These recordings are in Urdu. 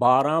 12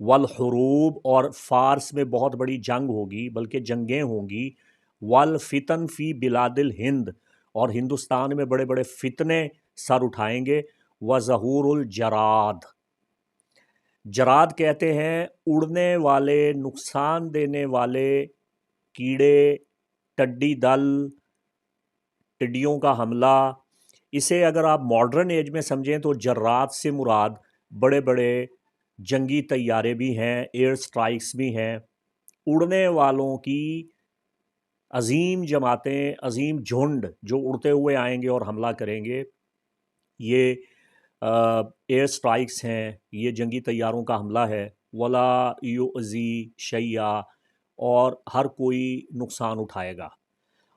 والحروب، اور فارس میں بہت بڑی جنگ ہوگی، بلکہ جنگیں ہوں گی، والفتن فی بلاد الہند، اور ہندوستان میں بڑے بڑے فتنے سر اٹھائیں گے، وظہور الجراد، جراد کہتے ہیں اڑنے والے نقصان دینے والے کیڑے، ٹڈی دل، ٹڈیوں کا حملہ۔ اسے اگر آپ ماڈرن ایج میں سمجھیں تو جرات سے مراد بڑے بڑے جنگی طیارے بھی ہیں، ایئر سٹرائکس بھی ہیں، اڑنے والوں کی عظیم جماعتیں، عظیم جھنڈ جو اڑتے ہوئے آئیں گے اور حملہ کریں گے۔ یہ ایئر سٹرائکس ہیں، یہ جنگی طیاروں کا حملہ ہے۔ ولا یؤذی شیئا، اور ہر کوئی نقصان اٹھائے گا۔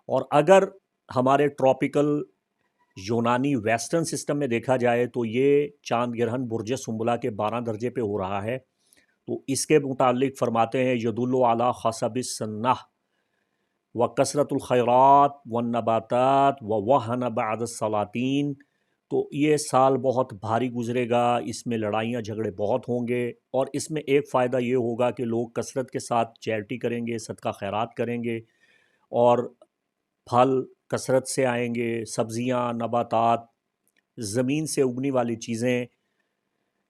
اور اگر ہمارے ٹراپیکل یونانی ویسٹرن سسٹم میں دیکھا جائے تو یہ چاند گرہن برج سنبلہ کے 12 درجے پہ ہو رہا ہے، تو اس کے متعلق فرماتے ہیں یدل علی خصب السنہ و کثرت الخیرات والنباتات ووہن بعد السلاطین، تو یہ سال بہت بھاری گزرے گا، اس میں لڑائیاں جھگڑے بہت ہوں گے، اور اس میں ایک فائدہ یہ ہوگا کہ لوگ کثرت کے ساتھ چیریٹی کریں گے، صدقہ خیرات کریں گے، اور پھل کثرت سے آئیں گے، سبزیاں، نباتات، زمین سے اگنے والی چیزیں،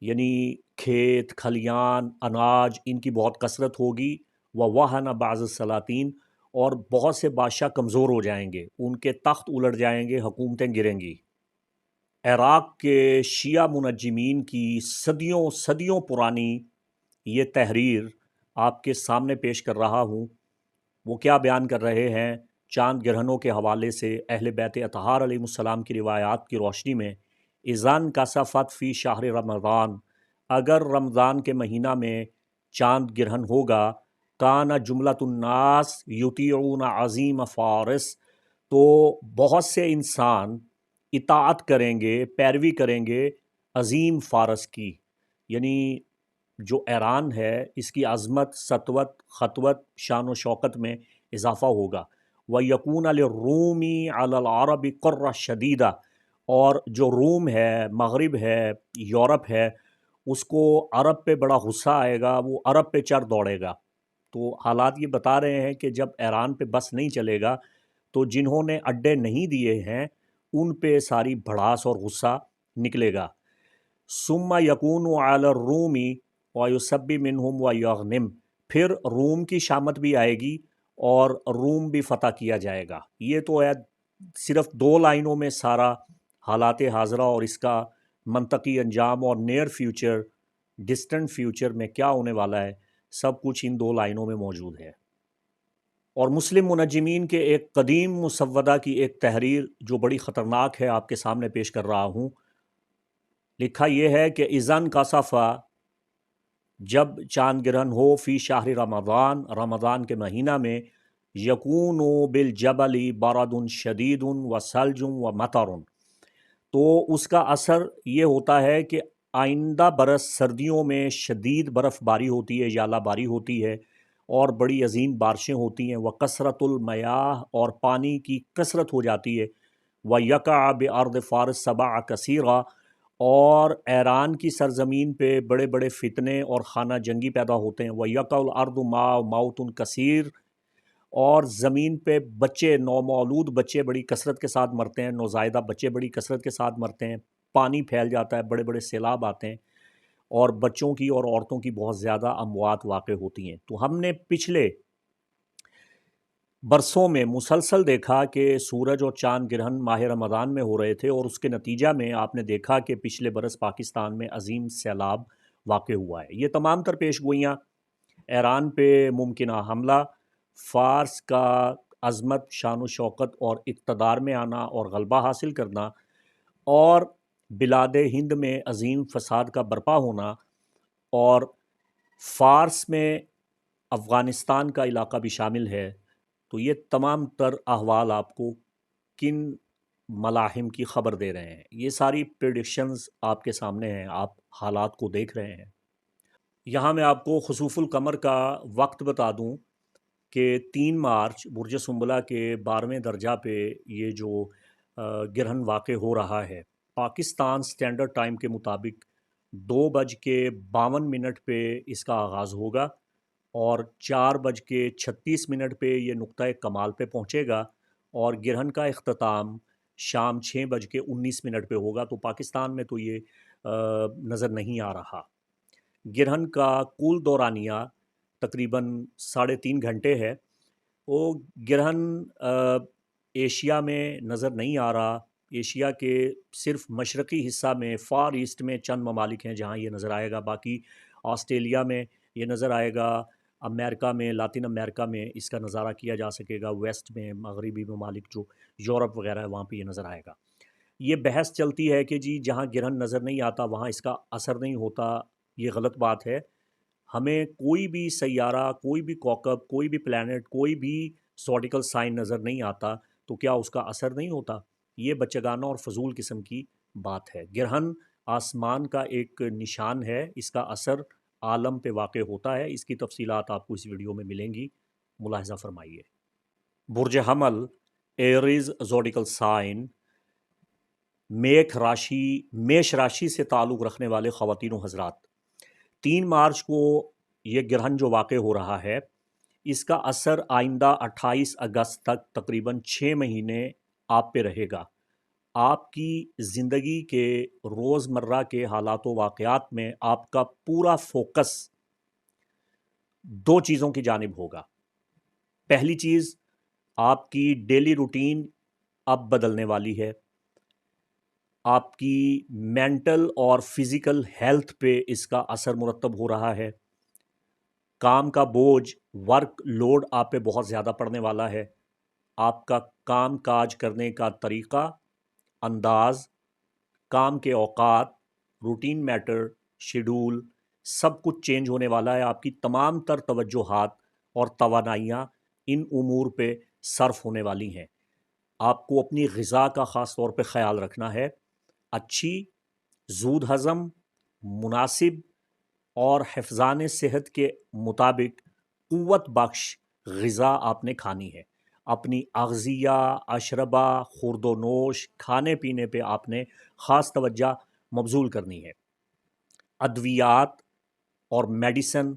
یعنی کھیت کھلیان اناج، ان کی بہت کثرت ہوگی۔ وَوَهَنَ بَعْضُ السَّلَاطِينَ، اور بہت سے بادشاہ کمزور ہو جائیں گے، ان کے تخت الٹ جائیں گے، حکومتیں گریں گی۔ عراق کے شیعہ منجمین کی صدیوں صدیوں پرانی یہ تحریر آپ کے سامنے پیش کر رہا ہوں۔ وہ کیا بیان کر رہے ہیں؟ چاند گرہنوں کے حوالے سے اہل بیت اطہار علیہ السلام کی روایات کی روشنی میں، اذن کسفت فی شہر رمضان، اگر رمضان کے مہینہ میں چاند گرہن ہوگا، کان جملۃ الناس یطیعون عظیم فارس، تو بہت سے انسان اطاعت کریں گے، پیروی کریں گے عظیم فارس کی، یعنی جو ایران ہے اس کی عظمت، سطوت، خطوت، شان و شوکت میں اضافہ ہوگا۔ وَيَكُونَ لِلرُّومِ عَلَى الْعَرَبِ قُرَّةٌ شَدِيدَةٌ، اور جو روم ہے، مغرب ہے، یورپ ہے، اس کو عرب پہ بڑا غصہ آئے گا، وہ عرب پہ چڑھ دوڑے گا۔ تو حالات یہ بتا رہے ہیں کہ جب ایران پہ بس نہیں چلے گا تو جنہوں نے اڈے نہیں دیے ہیں ان پہ ساری بھڑاس اور غصہ نکلے گا۔ ثم یکون علی الروم ویسبی منہم ویغنم، پھر روم کی شامت بھی آئے گی اور روم بھی فتح کیا جائے گا۔ یہ تو ہے صرف 2 لائنوں میں سارا حالات حاضرہ اور اس کا منطقی انجام، اور نیئر فیوچر، ڈسٹنٹ فیوچر میں کیا ہونے والا ہے، سب کچھ ان 2 لائنوں میں موجود ہے۔ اور مسلم منجمین کے ایک قدیم مسودہ کی ایک تحریر جو بڑی خطرناک ہے آپ کے سامنے پیش کر رہا ہوں۔ لکھا یہ ہے کہ اذن کا صفا، جب چاند گرہن ہو، فی شہر رمضان، رمضان کے مہینہ میں، یکون بالجبل برد شدید وثلج ومطر، تو اس کا اثر یہ ہوتا ہے کہ آئندہ برس سردیوں میں شدید برف باری ہوتی ہے، ژالہ باری ہوتی ہے، اور بڑی عظیم بارشیں ہوتی ہیں۔ وکثرت المیاہ، اور پانی کی کثرت ہو جاتی ہے۔ ویقع بارض فارس سبع کثیرہ، اور ایران کی سرزمین پہ بڑے بڑے فتنے اور خانہ جنگی پیدا ہوتے ہیں۔ ویقع الارض ماء موت کثیر، اور زمین پہ بچے، نومولود بچے بڑی کثرت کے ساتھ مرتے ہیں، نوزائیدہ بچے بڑی کثرت کے ساتھ مرتے ہیں، پانی پھیل جاتا ہے، بڑے بڑے سیلاب آتے ہیں، اور بچوں کی اور عورتوں کی بہت زیادہ اموات واقع ہوتی ہیں۔ تو ہم نے پچھلے برسوں میں مسلسل دیکھا کہ سورج اور چاند گرہن ماہ رمضان میں ہو رہے تھے، اور اس کے نتیجہ میں آپ نے دیکھا کہ پچھلے برس پاکستان میں عظیم سیلاب واقع ہوا ہے۔ یہ تمام تر پیش گوئیاں، ایران پہ ممکنہ حملہ، فارس کا عظمت، شان و شوکت اور اقتدار میں آنا اور غلبہ حاصل کرنا، اور بلاد ہند میں عظیم فساد کا برپا ہونا، اور فارس میں افغانستان کا علاقہ بھی شامل ہے، تو یہ تمام تر احوال آپ کو کن ملاحم کی خبر دے رہے ہیں۔ یہ ساری پریڈکشنز آپ کے سامنے ہیں، آپ حالات کو دیکھ رہے ہیں۔ یہاں میں آپ کو خسوف القمر کا وقت بتا دوں کہ 3 مارچ برج سنبلہ کے 12ویں درجہ پہ یہ جو گرہن واقع ہو رہا ہے، پاکستان سٹینڈرڈ ٹائم کے مطابق 2:52 پہ اس کا آغاز ہوگا اور 4:36 پہ یہ نقطۂ کمال پہ پہنچے گا اور گرہن کا اختتام شام 6:19 پہ ہوگا۔ تو پاکستان میں تو یہ نظر نہیں آ رہا۔ گرہن کا کل دورانیہ تقریباً 3.5 گھنٹے ہے۔ وہ گرہن ایشیا میں نظر نہیں آ رہا۔ ایشیا کے صرف مشرقی حصہ میں، فار ایسٹ میں چند ممالک ہیں جہاں یہ نظر آئے گا، باقی آسٹریلیا میں یہ نظر آئے گا، امریکہ میں، لاطن امریکہ میں اس کا نظارہ کیا جا سکے گا، ویسٹ میں مغربی ممالک جو یورپ وغیرہ ہے وہاں پہ یہ نظر آئے گا۔ یہ بحث چلتی ہے کہ جی جہاں گرہن نظر نہیں آتا وہاں اس کا اثر نہیں ہوتا، یہ غلط بات ہے۔ ہمیں کوئی بھی سیارہ، کوئی بھی کوکب، کوئی بھی پلانٹ، کوئی بھی زوڈیکل سائن نظر نہیں آتا تو کیا اس کا اثر نہیں ہوتا؟ یہ بچگانہ اور فضول قسم کی بات ہے۔ گرہن آسمان کا ایک نشان ہے، اس کا اثر عالم پہ واقع ہوتا ہے۔ اس کی تفصیلات آپ کو اس ویڈیو میں ملیں گی، ملاحظہ فرمائیے۔ برج حمل ایریز زوڈیکل سائن میش راشی سے تعلق رکھنے والے خواتین و حضرات، 3 مارچ کو یہ گرہن جو واقع ہو رہا ہے اس کا اثر آئندہ 28 اگست تک تقریباً 6 مہینے آپ پہ رہے گا۔ آپ کی زندگی کے روزمرہ کے حالات و واقعات میں آپ کا پورا فوکس 2 چیزوں کی جانب ہوگا۔ پہلی چیز، آپ کی ڈیلی روٹین اب بدلنے والی ہے۔ آپ کی مینٹل اور فزیکل ہیلتھ پہ اس کا اثر مرتب ہو رہا ہے۔ کام کا بوجھ، ورک لوڈ آپ پہ بہت زیادہ پڑنے والا ہے۔ آپ کا کام کاج کرنے کا طریقہ، انداز، کام کے اوقات، روٹین میٹر، شیڈول، سب کچھ چینج ہونے والا ہے۔ آپ کی تمام تر توجہات اور توانائیاں ان امور پہ صرف ہونے والی ہیں۔ آپ کو اپنی غذا کا خاص طور پہ خیال رکھنا ہے۔ اچھی، زود ہضم، مناسب اور حفظان صحت کے مطابق قوت بخش غذا آپ نے کھانی ہے۔ اپنی اغذیہ، اشربہ، خورد و نوش، کھانے پینے پہ آپ نے خاص توجہ مبذول کرنی ہے۔ ادویات اور میڈیسن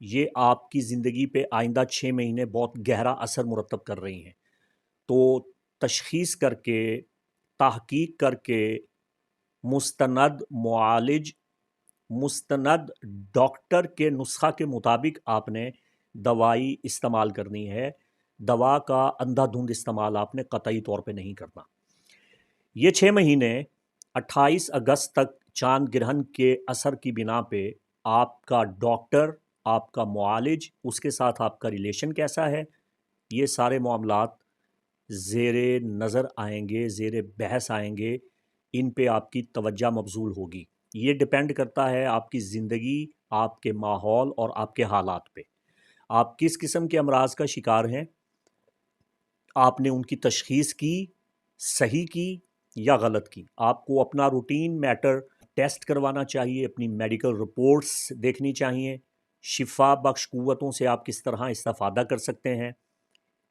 یہ آپ کی زندگی پہ آئندہ 6 مہینے بہت گہرا اثر مرتب کر رہی ہیں۔ تو تشخیص کر کے، تحقیق کر کے، مستند معالج، مستند ڈاکٹر کے نسخہ کے مطابق آپ نے دوائی استعمال کرنی ہے۔ دوا کا اندھا دھند استعمال آپ نے قطعی طور پہ نہیں کرنا۔ یہ 6 مہینے 28 اگست تک چاند گرہن کے اثر کی بنا پہ آپ کا ڈاکٹر، آپ کا معالج، اس کے ساتھ آپ کا ریلیشن کیسا ہے، یہ سارے معاملات زیر نظر آئیں گے، زیر بحث آئیں گے، ان پہ آپ کی توجہ مبذول ہوگی۔ یہ ڈیپینڈ کرتا ہے آپ کی زندگی، آپ کے ماحول اور آپ کے حالات پہ۔ آپ کس قسم کے امراض کا شکار ہیں، آپ نے ان کی تشخیص کی، صحیح کی یا غلط کی۔ آپ کو اپنا روٹین میٹر ٹیسٹ کروانا چاہیے، اپنی میڈیکل رپورٹس دیکھنی چاہیے، شفا بخش قوتوں سے آپ کس طرح استفادہ کر سکتے ہیں،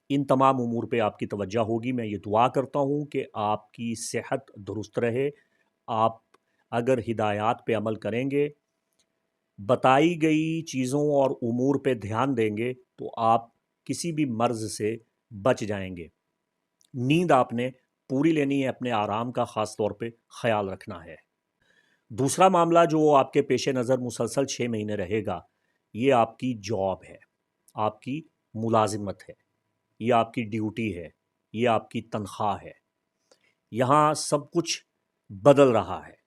ان تمام امور پہ آپ کی توجہ ہوگی۔ میں یہ دعا کرتا ہوں کہ آپ کی صحت درست رہے۔ آپ اگر ہدایات پہ عمل کریں گے، بتائی گئی چیزوں اور امور پہ دھیان دیں گے تو آپ کسی بھی مرض سے بچ جائیں گے۔ نیند آپ نے پوری لینی ہے، اپنے آرام کا خاص طور پہ خیال رکھنا ہے۔ دوسرا معاملہ جو آپ کے پیش نظر مسلسل 6 مہینے رہے گا، یہ آپ کی جاب ہے، آپ کی ملازمت ہے، یہ آپ کی ڈیوٹی ہے، یہ آپ کی تنخواہ ہے۔ یہاں سب کچھ بدل رہا ہے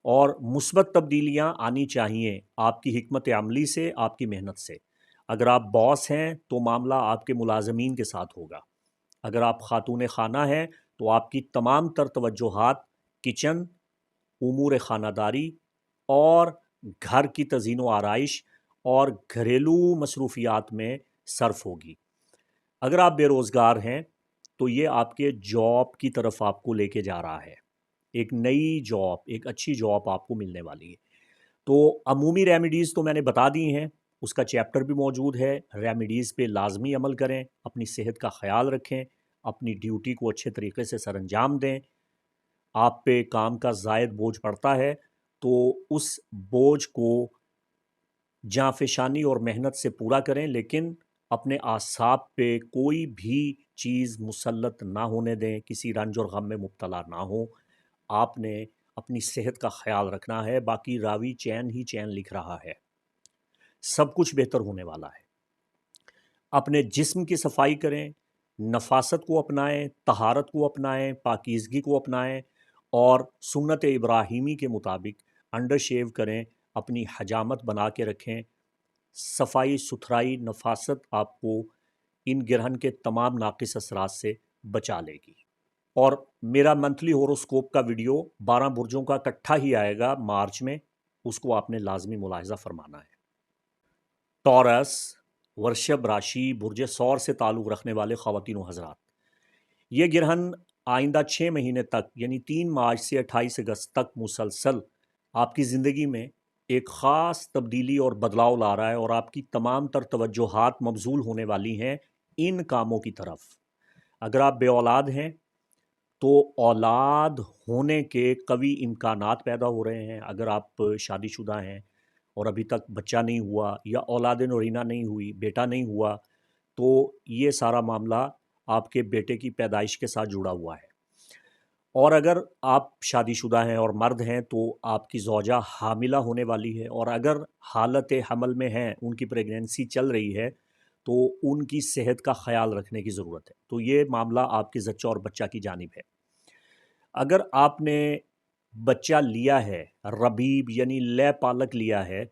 اور مثبت تبدیلیاں آنی چاہیے آپ کی حکمت عملی سے، آپ کی محنت سے۔ اگر آپ باس ہیں تو معاملہ آپ کے ملازمین کے ساتھ ہوگا۔ اگر آپ خاتون خانہ ہیں تو آپ کی تمام تر توجہات کچن، امور خانہ داری اور گھر کی تزئین و آرائش اور گھریلو مصروفیات میں صرف ہوگی۔ اگر آپ بے روزگار ہیں تو یہ آپ کے جاب کی طرف آپ کو لے کے جا رہا ہے۔ ایک نئی جاب، ایک اچھی جاب آپ کو ملنے والی ہے۔ تو عمومی ریمیڈیز تو میں نے بتا دی ہیں، اس کا چیپٹر بھی موجود ہے۔ ریمیڈیز پہ لازمی عمل کریں، اپنی صحت کا خیال رکھیں، اپنی ڈیوٹی کو اچھے طریقے سے سر انجام دیں۔ آپ پہ کام کا زائد بوجھ پڑتا ہے، تو اس بوجھ کو جانفشانی اور محنت سے پورا کریں، لیکن اپنے اعصاب پہ کوئی بھی چیز مسلط نہ ہونے دیں، کسی رنج اور غم میں مبتلا نہ ہوں۔ آپ نے اپنی صحت کا خیال رکھنا ہے، باقی راوی چین ہی چین لکھ رہا ہے، سب کچھ بہتر ہونے والا ہے۔ اپنے جسم کی صفائی کریں، نفاست کو اپنائیں، طہارت کو اپنائیں، پاکیزگی کو اپنائیں، اور سنت ابراہیمی کے مطابق انڈر شیو کریں، اپنی حجامت بنا کے رکھیں۔ صفائی ستھرائی نفاست آپ کو ان گرہن کے تمام ناقص اثرات سے بچا لے گی۔ اور میرا منتھلی ہوروسکوپ کا ویڈیو 12 برجوں کا اکٹھا ہی آئے گا مارچ میں، اس کو آپ نے لازمی ملاحظہ فرمانا ہے۔ ٹورس، ورشب راشی، برج ثور سے تعلق رکھنے والے خواتین و حضرات، یہ گرہن آئندہ 6 مہینے تک یعنی 3 مارچ سے 28 اگست تک مسلسل آپ کی زندگی میں ایک خاص تبدیلی اور بدلاؤ لا رہا ہے، اور آپ کی تمام تر توجہات مبذول ہونے والی ہیں ان کاموں کی طرف۔ اگر آپ بے اولاد ہیں تو اولاد ہونے کے قوی امکانات پیدا ہو رہے ہیں۔ اگر آپ شادی شدہ ہیں اور ابھی تک بچہ نہیں ہوا، یا اولاد نورینہ نہیں ہوئی، بیٹا نہیں ہوا، تو یہ سارا معاملہ آپ کے بیٹے کی پیدائش کے ساتھ جڑا ہوا ہے۔ اور اگر آپ شادی شدہ ہیں اور مرد ہیں تو آپ کی زوجہ حاملہ ہونے والی ہے، اور اگر حالت حمل میں ہیں، ان کی پریگنینسی چل رہی ہے، تو ان کی صحت کا خیال رکھنے کی ضرورت ہے۔ تو یہ معاملہ آپ کے زچہ اور بچہ کی جانب ہے۔ اگر آپ نے بچہ لیا ہے، ربیب یعنی لے پالک لیا ہے،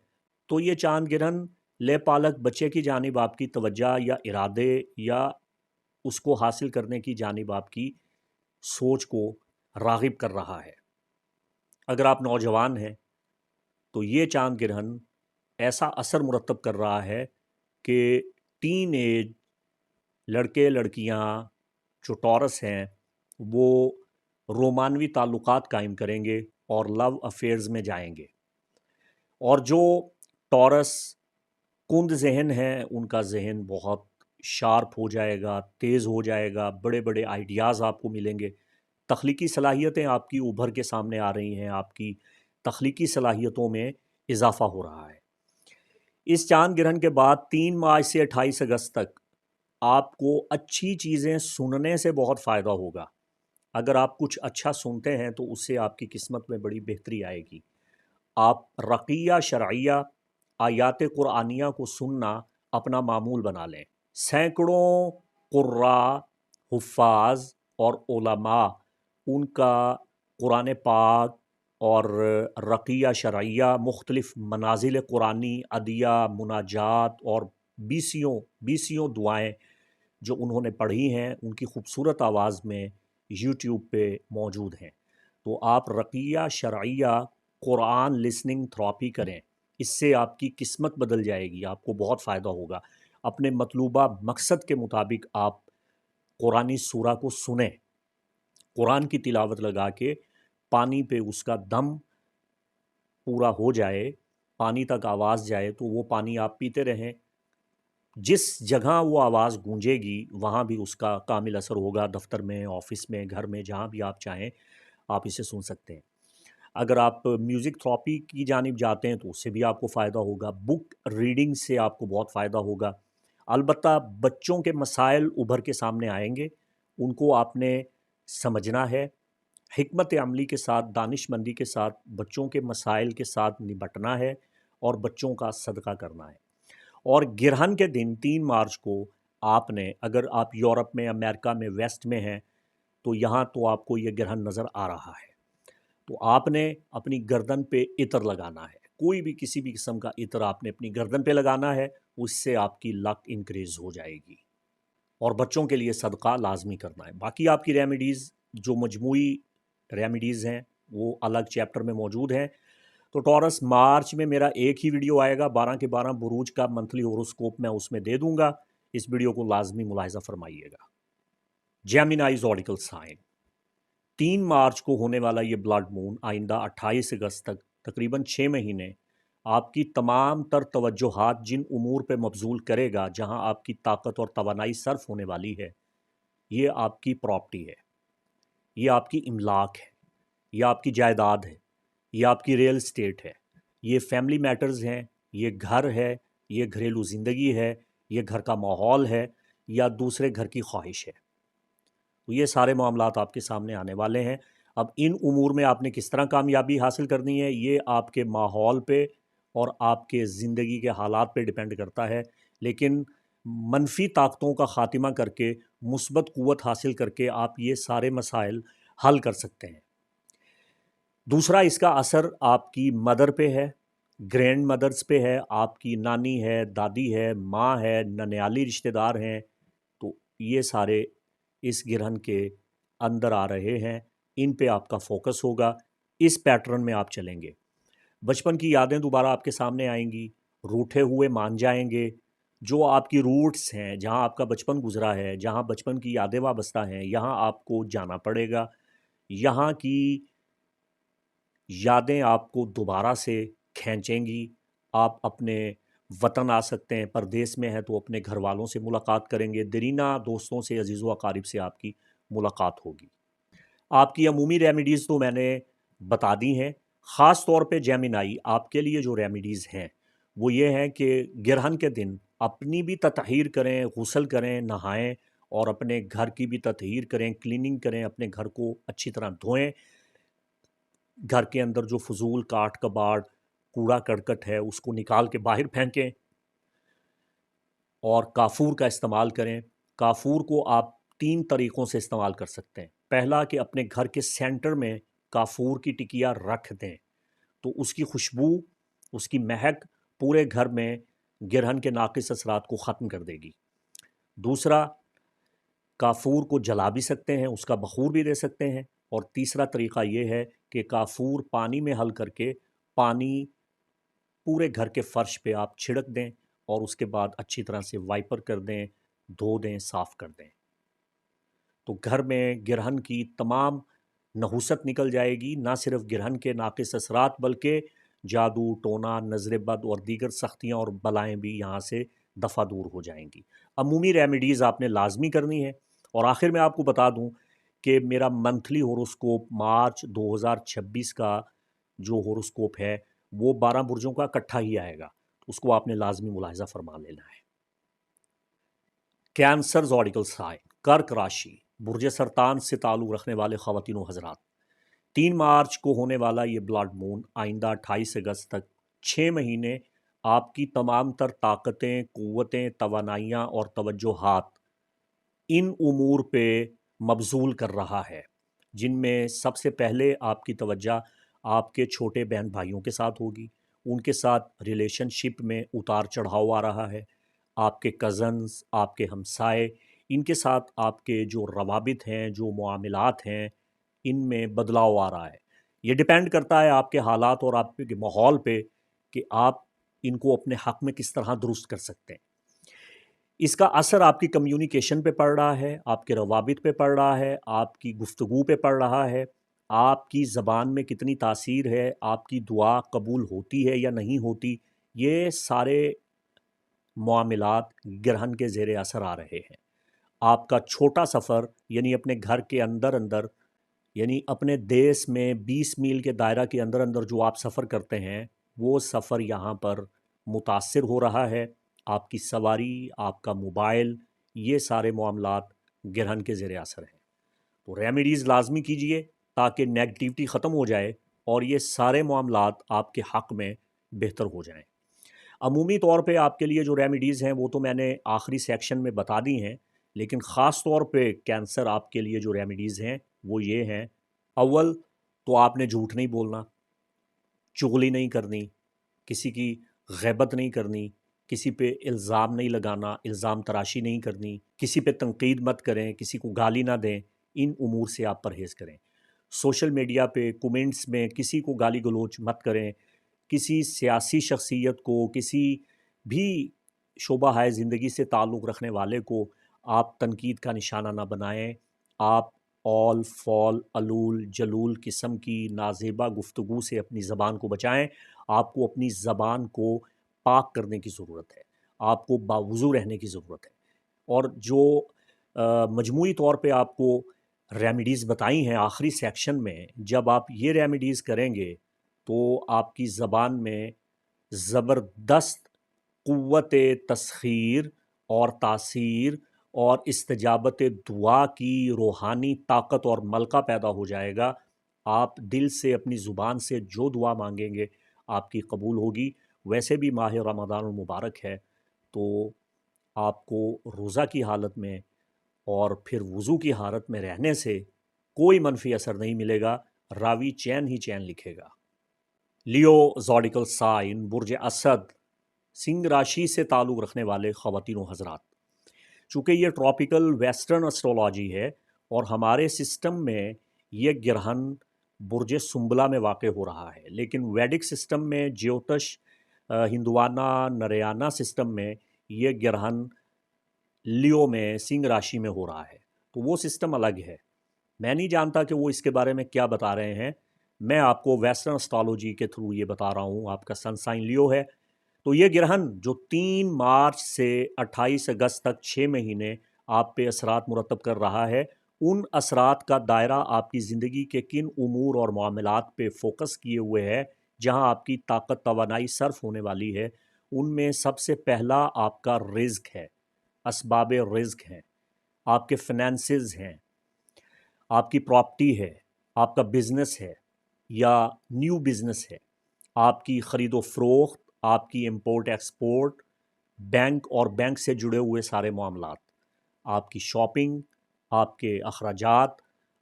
تو یہ چاند گرہن لے پالک بچے کی جانب آپ کی توجہ یا ارادے یا اس کو حاصل کرنے کی جانب آپ کی سوچ کو راغب کر رہا ہے۔ اگر آپ نوجوان ہیں تو یہ چاند گرہن ایسا اثر مرتب کر رہا ہے کہ ٹین ایج لڑکے لڑکیاں جو ٹورس ہیں وہ رومانوی تعلقات قائم کریں گے اور لو افیئرز میں جائیں گے، اور جو ٹورس کند ذہن ہیں ان کا ذہن بہت شارپ ہو جائے گا، تیز ہو جائے گا، بڑے بڑے آئیڈیاز آپ کو ملیں گے، تخلیقی صلاحیتیں آپ کی ابھر کے سامنے آ رہی ہیں، آپ کی تخلیقی صلاحیتوں میں اضافہ ہو رہا ہے۔ اس چاند گرہن کے بعد 3 مارچ سے 28 اگست تک آپ کو اچھی چیزیں سننے سے بہت فائدہ ہوگا۔ اگر آپ کچھ اچھا سنتے ہیں تو اس سے آپ کی قسمت میں بڑی بہتری آئے گی۔ آپ رقیہ شرعیہ آیات قرآنیہ کو سننا اپنا معمول بنا لیں۔ سینکڑوں قراء، حفاظ اور علماء ان کا قرآن پاک اور رقیہ شرعیہ، مختلف منازل قرآنی، ادعیہ، مناجات اور بیسیوں دعائیں جو انہوں نے پڑھی ہیں ان کی خوبصورت آواز میں یوٹیوب پہ موجود ہیں۔ تو آپ رقیہ شرعیہ قرآن لسننگ تھراپی کریں، اس سے آپ کی قسمت بدل جائے گی، آپ کو بہت فائدہ ہوگا۔ اپنے مطلوبہ مقصد کے مطابق آپ قرآنی سورہ کو سنیں، قرآن کی تلاوت لگا کے پانی پہ اس کا دم پورا ہو جائے، پانی تک آواز جائے تو وہ پانی آپ پیتے رہیں۔ جس جگہ وہ آواز گونجے گی وہاں بھی اس کا کامل اثر ہوگا، دفتر میں، آفس میں، گھر میں، جہاں بھی آپ چاہیں آپ اسے سن سکتے ہیں۔ اگر آپ میوزک تھراپی کی جانب جاتے ہیں تو اس سے بھی آپ کو فائدہ ہوگا، بک ریڈنگ سے آپ کو بہت فائدہ ہوگا۔ البتہ بچوں کے مسائل ابھر کے سامنے آئیں گے، ان کو آپ نے سمجھنا ہے، حکمت عملی کے ساتھ، دانش مندی کے ساتھ بچوں کے مسائل کے ساتھ نبٹنا ہے اور بچوں کا صدقہ کرنا ہے۔ اور گرہن کے دن 3 مارچ کو آپ نے، اگر آپ یورپ میں، امریکہ میں، ویسٹ میں ہیں تو یہاں تو آپ کو یہ گرہن نظر آ رہا ہے، تو آپ نے اپنی گردن پہ عطر لگانا ہے، کوئی بھی کسی بھی قسم کا عطر آپ نے اپنی گردن پہ لگانا ہے، اس سے آپ کی لک انکریز ہو جائے گی۔ اور بچوں کے لیے صدقہ لازمی کرنا ہے۔ باقی آپ کی ریمیڈیز جو مجموعی ریمیڈیز ہیں وہ الگ چیپٹر میں موجود ہیں۔ تو ٹورس مارچ میں میرا ایک ہی ویڈیو آئے گا، 12 کے 12 بروج کا منتھلی ہوروسکوپ میں اس میں دے دوں گا، اس ویڈیو کو لازمی ملاحظہ فرمائیے گا۔ جیمینائی زوڈیکل سائن، 3 مارچ کو ہونے والا یہ بلڈ مون آئندہ 28 اگست تک تقریباً 6 مہینے آپ کی تمام تر توجہات جن امور پہ مبذول کرے گا، جہاں آپ کی طاقت اور توانائی صرف ہونے والی ہے، یہ آپ کی پراپرٹی ہے، یہ آپ کی املاک ہے، یہ آپ کی جائیداد ہے، یہ آپ کی ریئل اسٹیٹ ہے، یہ فیملی میٹرز ہیں، یہ گھر ہے، یہ گھریلو زندگی ہے، یہ گھر کا ماحول ہے، یا دوسرے گھر کی خواہش ہے۔ تو یہ سارے معاملات آپ کے سامنے آنے والے ہیں۔ اب ان امور میں آپ نے کس طرح کامیابی حاصل کرنی ہے، یہ آپ کے ماحول پہ اور آپ کے زندگی کے حالات پہ ڈیپینڈ کرتا ہے، لیکن منفی طاقتوں کا خاتمہ کر کے، مثبت قوت حاصل کر کے آپ یہ سارے مسائل حل کر سکتے ہیں۔ دوسرا، اس کا اثر آپ کی مدر پہ ہے، گرینڈ مدرز پہ ہے، آپ کی نانی ہے، دادی ہے، ماں ہے، ننیالی رشتہ دار ہیں، تو یہ سارے اس گرہن کے اندر آ رہے ہیں، ان پہ آپ کا فوکس ہوگا، اس پیٹرن میں آپ چلیں گے۔ بچپن کی یادیں دوبارہ آپ کے سامنے آئیں گی، روٹھے ہوئے مان جائیں گے، جو آپ کی روٹس ہیں، جہاں آپ کا بچپن گزرا ہے، جہاں بچپن کی یادیں وابستہ ہیں، یہاں آپ کو جانا پڑے گا، یہاں کی یادیں آپ کو دوبارہ سے کھینچیں گی۔ آپ اپنے وطن آ سکتے ہیں، پردیس میں ہیں تو اپنے گھر والوں سے ملاقات کریں گے، دیرینہ دوستوں سے، عزیز و اقارب سے آپ کی ملاقات ہوگی۔ آپ کی عمومی ریمیڈیز تو میں نے بتا دی ہیں، خاص طور پہ جیمنائی آپ کے لیے جو ریمیڈیز ہیں وہ یہ ہیں کہ گرہن کے دن اپنی بھی تطہیر کریں، غسل کریں، نہائیں، اور اپنے گھر کی بھی تطہیر کریں، کلیننگ کریں، اپنے گھر کو اچھی طرح دھوئیں، گھر کے اندر جو فضول کاٹ کباڑ کوڑا کرکٹ ہے اس کو نکال کے باہر پھینکیں، اور کافور کا استعمال کریں۔ کافور کو آپ 3 طریقوں سے استعمال کر سکتے ہیں۔ پہلا کہ اپنے گھر کے سینٹر میں کافور کی ٹکیا رکھ دیں، تو اس کی خوشبو، اس کی مہک پورے گھر میں گرہن کے ناقص اثرات کو ختم کر دے گی۔ دوسرا، کافور کو جلا بھی سکتے ہیں، اس کا بخور بھی دے سکتے ہیں۔ اور تیسرا طریقہ یہ ہے کہ کافور پانی میں حل کر کے پانی پورے گھر کے فرش پہ آپ چھڑک دیں، اور اس کے بعد اچھی طرح سے وائپر کر دیں، دھو دیں، صاف کر دیں، تو گھر میں گرہن کی تمام نحوست نکل جائے گی، نہ صرف گرہن کے ناقص اثرات بلکہ جادو، ٹونا، نظر بد اور دیگر سختیاں اور بلائیں بھی یہاں سے دفع دور ہو جائیں گی۔ عمومی ریمیڈیز آپ نے لازمی کرنی ہے۔ اور آخر میں آپ کو بتا دوں کہ میرا منتھلی ہوروسکوپ مارچ 2026 کا جو ہوروسکوپ ہے وہ 12 برجوں کا اکٹھا ہی آئے گا، اس کو آپ نے لازمی ملاحظہ فرما لینا ہے۔ کینسر زوڈیکل سائن، کرک راشی، برج سرطان سے تعلق رکھنے والے خواتین و حضرات، 3 مارچ کو ہونے والا یہ بلڈ مون آئندہ 28 اگست تک 6 مہینے آپ کی تمام تر طاقتیں، قوتیں، توانائیاں اور توجہات ان امور پہ مبذول کر رہا ہے، جن میں سب سے پہلے آپ کی توجہ آپ کے چھوٹے بہن بھائیوں کے ساتھ ہوگی، ان کے ساتھ ریلیشن شپ میں اتار چڑھاؤ آ رہا ہے، آپ کے کزنز، آپ کے ہمسائے، ان کے ساتھ آپ کے جو روابط ہیں، جو معاملات ہیں، ان میں بدلاؤ آ رہا ہے۔ یہ ڈیپینڈ کرتا ہے آپ کے حالات اور آپ کے ماحول پہ کہ آپ ان کو اپنے حق میں کس طرح درست کر سکتے ہیں۔ اس کا اثر آپ کی کمیونیکیشن پہ پڑ رہا ہے، آپ کے روابط پہ پڑ رہا ہے، آپ کی گفتگو پہ پڑ رہا ہے، آپ کی زبان میں کتنی تاثیر ہے، آپ کی دعا قبول ہوتی ہے یا نہیں ہوتی، یہ سارے معاملات گرہن کے زیر اثر آ رہے ہیں۔ آپ کا چھوٹا سفر، یعنی اپنے گھر کے اندر اندر، یعنی اپنے دیس میں 20 میل کے دائرہ کے اندر اندر جو آپ سفر کرتے ہیں، وہ سفر یہاں پر متاثر ہو رہا ہے۔ آپ کی سواری، آپ کا موبائل، یہ سارے معاملات گرہن کے زیر اثر ہیں۔ تو ریمیڈیز لازمی کیجئے تاکہ نیگیٹیوٹی ختم ہو جائے اور یہ سارے معاملات آپ کے حق میں بہتر ہو جائیں۔ عمومی طور پہ آپ کے لیے جو ریمیڈیز ہیں وہ تو میں نے آخری سیکشن میں بتا دی ہیں، لیکن خاص طور پہ کینسر آپ کے لیے جو ریمیڈیز ہیں وہ یہ ہیں۔ اول تو آپ نے جھوٹ نہیں بولنا، چغلی نہیں کرنی، کسی کی غیبت نہیں کرنی، کسی پہ الزام نہیں لگانا، الزام تراشی نہیں کرنی، کسی پہ تنقید مت کریں، کسی کو گالی نہ دیں، ان امور سے آپ پرہیز کریں۔ سوشل میڈیا پہ کومنٹس میں کسی کو گالی گلوچ مت کریں، کسی سیاسی شخصیت کو، کسی بھی شعبہ ہائے زندگی سے تعلق رکھنے والے کو آپ تنقید کا نشانہ نہ بنائیں۔ آپ اول، فول، الول، جلول قسم کی نازیبا گفتگو سے اپنی زبان کو بچائیں۔ آپ کو اپنی زبان کو پاک کرنے کی ضرورت ہے، آپ کو باوضو رہنے کی ضرورت ہے۔ اور جو مجموعی طور پہ آپ کو ریمیڈیز بتائی ہیں آخری سیکشن میں، جب آپ یہ ریمیڈیز کریں گے تو آپ کی زبان میں زبردست قوت تسخیر اور تاثیر اور استجابت دعا کی روحانی طاقت اور ملکہ پیدا ہو جائے گا۔ آپ دل سے اپنی زبان سے جو دعا مانگیں گے آپ کی قبول ہوگی۔ ویسے بھی ماہ رمضان المبارک ہے، تو آپ کو روزہ کی حالت میں اور پھر وضو کی حالت میں رہنے سے کوئی منفی اثر نہیں ملے گا، راوی چین ہی چین لکھے گا۔ لیو زوڈیکل سائن برج اسد سنگھ راشی سے تعلق رکھنے والے خواتین و حضرات، چونکہ یہ ٹراپیکل ویسٹرن اسٹرولوجی ہے اور ہمارے سسٹم میں یہ گرہن برج سنبلا میں واقع ہو رہا ہے، لیکن ویدک سسٹم میں جیوتش ہندوانہ نریانہ سسٹم میں یہ گرہن لیو میں سنگھ راشی میں ہو رہا ہے، تو وہ سسٹم الگ ہے۔ میں نہیں جانتا کہ وہ اس کے بارے میں کیا بتا رہے ہیں، میں آپ کو ویسٹرن اسٹرالوجی کے تھرو یہ بتا رہا ہوں۔ آپ کا سن سائن لیو ہے، تو یہ گرہن جو 3 مارچ سے 28 اگست تک 6 مہینے آپ پہ اثرات مرتب کر رہا ہے، ان اثرات کا دائرہ آپ کی زندگی کے کن امور اور معاملات پہ فوکس کیے ہوئے ہے، جہاں آپ کی طاقت توانائی صرف ہونے والی ہے۔ ان میں سب سے پہلا آپ کا رزق ہے، اسباب رزق ہیں، آپ کے فنانسز ہیں، آپ کی پراپرٹی ہے، آپ کا بزنس ہے یا نیو بزنس ہے، آپ کی خرید و فروخت، آپ کی امپورٹ ایکسپورٹ، بینک اور بینک سے جڑے ہوئے سارے معاملات، آپ کی شاپنگ، آپ کے اخراجات،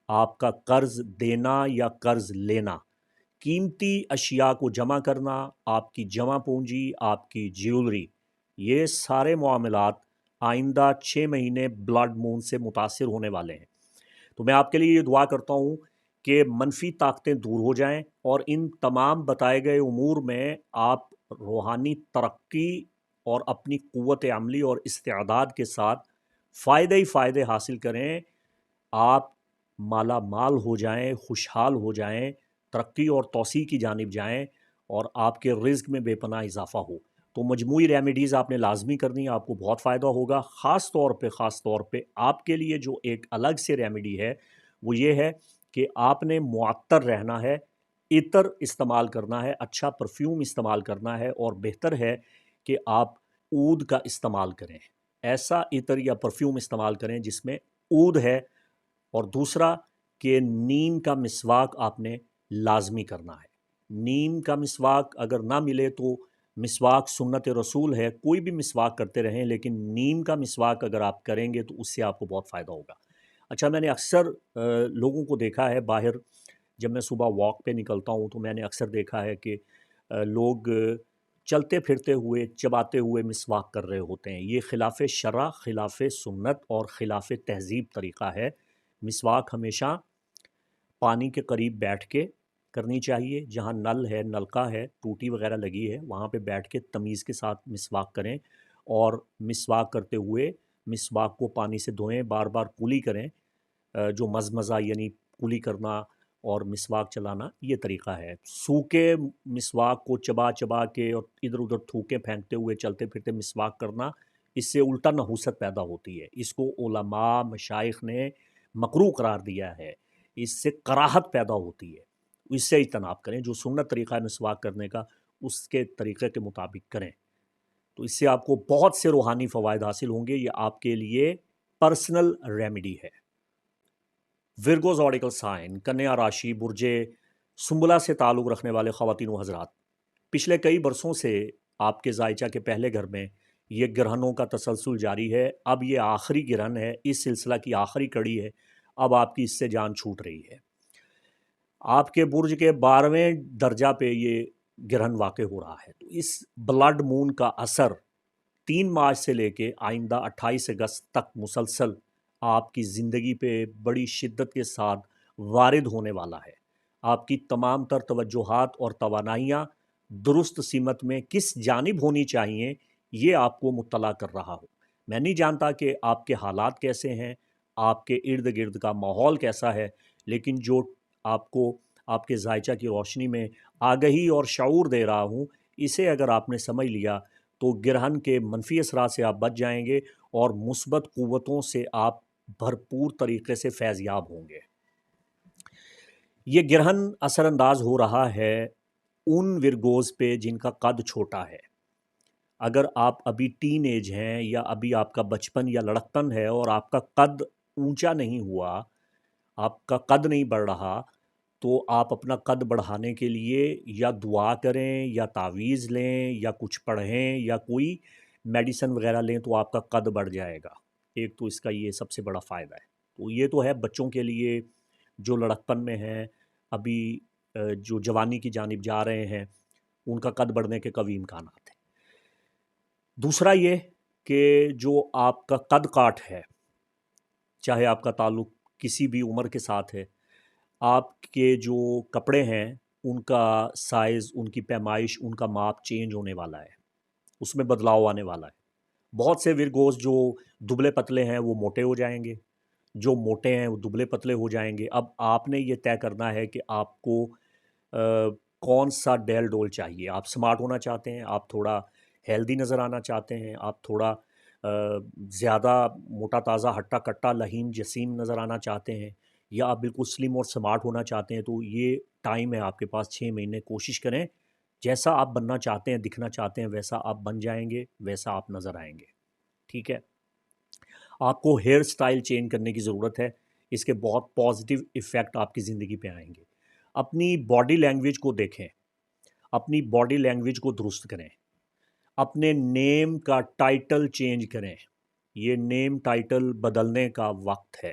آپ کا قرض دینا یا قرض لینا، قیمتی اشیاء کو جمع کرنا، آپ کی جمع پونجی، آپ کی جیولری، یہ سارے معاملات آئندہ 6 مہینے بلڈ مون سے متاثر ہونے والے ہیں۔ تو میں آپ کے لیے یہ دعا کرتا ہوں کہ منفی طاقتیں دور ہو جائیں اور ان تمام بتائے گئے امور میں آپ روحانی ترقی اور اپنی قوت عملی اور استعداد کے ساتھ فائدے ہی فائدے حاصل کریں، آپ مالا مال ہو جائیں، خوشحال ہو جائیں، ترقی اور توسیع کی جانب جائیں اور آپ کے رزق میں بے پناہ اضافہ ہو۔ تو مجموعی ریمیڈیز آپ نے لازمی کرنی ہے، آپ کو بہت فائدہ ہوگا۔ خاص طور پہ آپ کے لیے جو ایک الگ سے ریمیڈی ہے وہ یہ ہے کہ آپ نے معطر رہنا ہے، عطر استعمال کرنا ہے، اچھا پرفیوم استعمال کرنا ہے، اور بہتر ہے کہ آپ عود کا استعمال کریں، ایسا عطر یا پرفیوم استعمال کریں جس میں عود ہے۔ اور دوسرا کہ نیم کا مسواک آپ نے لازمی کرنا ہے۔ نیم کا مسواک اگر نہ ملے تو مسواک سنت رسول ہے، کوئی بھی مسواک کرتے رہیں، لیکن نیم کا مسواک اگر آپ کریں گے تو اس سے آپ کو بہت فائدہ ہوگا۔ اچھا، میں نے اکثر لوگوں کو دیکھا ہے باہر، جب میں صبح واک پہ نکلتا ہوں تو میں نے اکثر دیکھا ہے کہ لوگ چلتے پھرتے ہوئے چباتے ہوئے مسواک کر رہے ہوتے ہیں۔ یہ خلاف شرع، خلاف سنت اور خلاف تہذیب طریقہ ہے۔ مسواک ہمیشہ پانی کے قریب بیٹھ کے کرنی چاہیے، جہاں نل ہے، نلکا ہے، ٹوٹی وغیرہ لگی ہے، وہاں پہ بیٹھ کے تمیز کے ساتھ مسواک کریں، اور مسواک کرتے ہوئے مسواک کو پانی سے دھوئیں، بار بار کولی کریں۔ جو مزمزہ یعنی کولی کرنا اور مسواک چلانا یہ طریقہ ہے۔ سوکھے مسواک کو چبا چبا کے اور ادھر ادھر تھوکے پھینکتے ہوئے چلتے پھرتے مسواک کرنا، اس سے الٹا نحوست پیدا ہوتی ہے۔ اس کو علماء مشائخ نے مکروہ قرار دیا ہے، اس سے کراہت پیدا ہوتی ہے۔ اس سے اجتناب کریں، جو سنت طریقہ ہے مسواک کرنے کا اس کے طریقے کے مطابق کریں، تو اس سے آپ کو بہت سے روحانی فوائد حاصل ہوں گے۔ یہ آپ کے لیے پرسنل ریمیڈی ہے۔ ورگو زوڈیکل سائن کنیا راشی برج سنبلا سے تعلق رکھنے والے خواتین و حضرات، پچھلے کئی برسوں سے آپ کے زائچہ کے پہلے گھر میں یہ گرہنوں کا تسلسل جاری ہے۔ اب یہ آخری گرہن ہے، اس سلسلہ کی آخری کڑی ہے، اب آپ کی اس سے جان چھوٹ رہی ہے۔ آپ کے برج کے 12ویں درجہ پہ یہ گرہن واقع ہو رہا ہے، تو اس بلڈ مون کا اثر 3 مارچ سے لے کے آئندہ 28 اگست تک مسلسل آپ کی زندگی پہ بڑی شدت کے ساتھ وارد ہونے والا ہے۔ آپ کی تمام تر توجہات اور توانائیاں درست سمت میں کس جانب ہونی چاہیے، یہ آپ کو مطلع کر رہا ہو۔ میں نہیں جانتا کہ آپ کے حالات کیسے ہیں، آپ کے ارد گرد کا ماحول کیسا ہے، لیکن جو آپ کو آپ کے زائچہ کی روشنی میں آگہی اور شعور دے رہا ہوں، اسے اگر آپ نے سمجھ لیا تو گرہن کے منفی اثرات سے آپ بچ جائیں گے اور مثبت قوتوں سے آپ بھرپور طریقے سے فیض یاب ہوں گے۔ یہ گرہن اثر انداز ہو رہا ہے ان ورگوز پہ جن کا قد چھوٹا ہے۔ اگر آپ ابھی ٹین ایج ہیں یا ابھی آپ کا بچپن یا لڑکپن ہے اور آپ کا قد اونچا نہیں ہوا، آپ کا قد نہیں بڑھ رہا، تو آپ اپنا قد بڑھانے کے لیے یا دعا کریں یا تعویذ لیں یا کچھ پڑھیں یا کوئی میڈیسن وغیرہ لیں تو آپ کا قد بڑھ جائے گا۔ ایک تو اس کا یہ سب سے بڑا فائدہ ہے۔ تو یہ تو ہے بچوں کے لیے جو لڑکپن میں ہیں، ابھی جو جوانی کی جانب جا رہے ہیں، ان کا قد بڑھنے کے قوی امکانات ہیں۔ دوسرا یہ کہ جو آپ کا قد کاٹ ہے، چاہے آپ کا تعلق کسی بھی عمر کے ساتھ ہے، آپ کے جو کپڑے ہیں ان کا سائز، ان کی پیمائش، ان کا ماپ چینج ہونے والا ہے، اس میں بدلاؤ آنے والا ہے۔ بہت سے ورگوز جو دبلے پتلے ہیں وہ موٹے ہو جائیں گے، جو موٹے ہیں وہ دبلے پتلے ہو جائیں گے۔ اب آپ نے یہ طے کرنا ہے کہ آپ کو کون سا ڈیل ڈول چاہیے۔ آپ سمارٹ ہونا چاہتے ہیں، آپ تھوڑا ہیلدی نظر آنا چاہتے ہیں، آپ تھوڑا زیادہ موٹا تازہ ہٹا کٹا لہیم جسیم نظر آنا چاہتے ہیں، یا آپ بالکل سلم اور سمارٹ ہونا چاہتے ہیں، تو یہ ٹائم ہے آپ کے پاس 6 مہینے۔ کوشش کریں جیسا آپ بننا چاہتے ہیں، دکھنا چاہتے ہیں، ویسا آپ بن جائیں گے، ویسا آپ نظر آئیں گے۔ ٹھیک ہے؟ آپ کو ہیئر سٹائل چینج کرنے کی ضرورت ہے، اس کے بہت پازیٹیو ایفیکٹ آپ کی زندگی پہ آئیں گے۔ اپنی باڈی لینگویج کو دیکھیں، اپنی باڈی لینگویج کو درست کریں، اپنے نیم کا ٹائٹل چینج کریں۔ یہ نیم ٹائٹل بدلنے کا وقت ہے،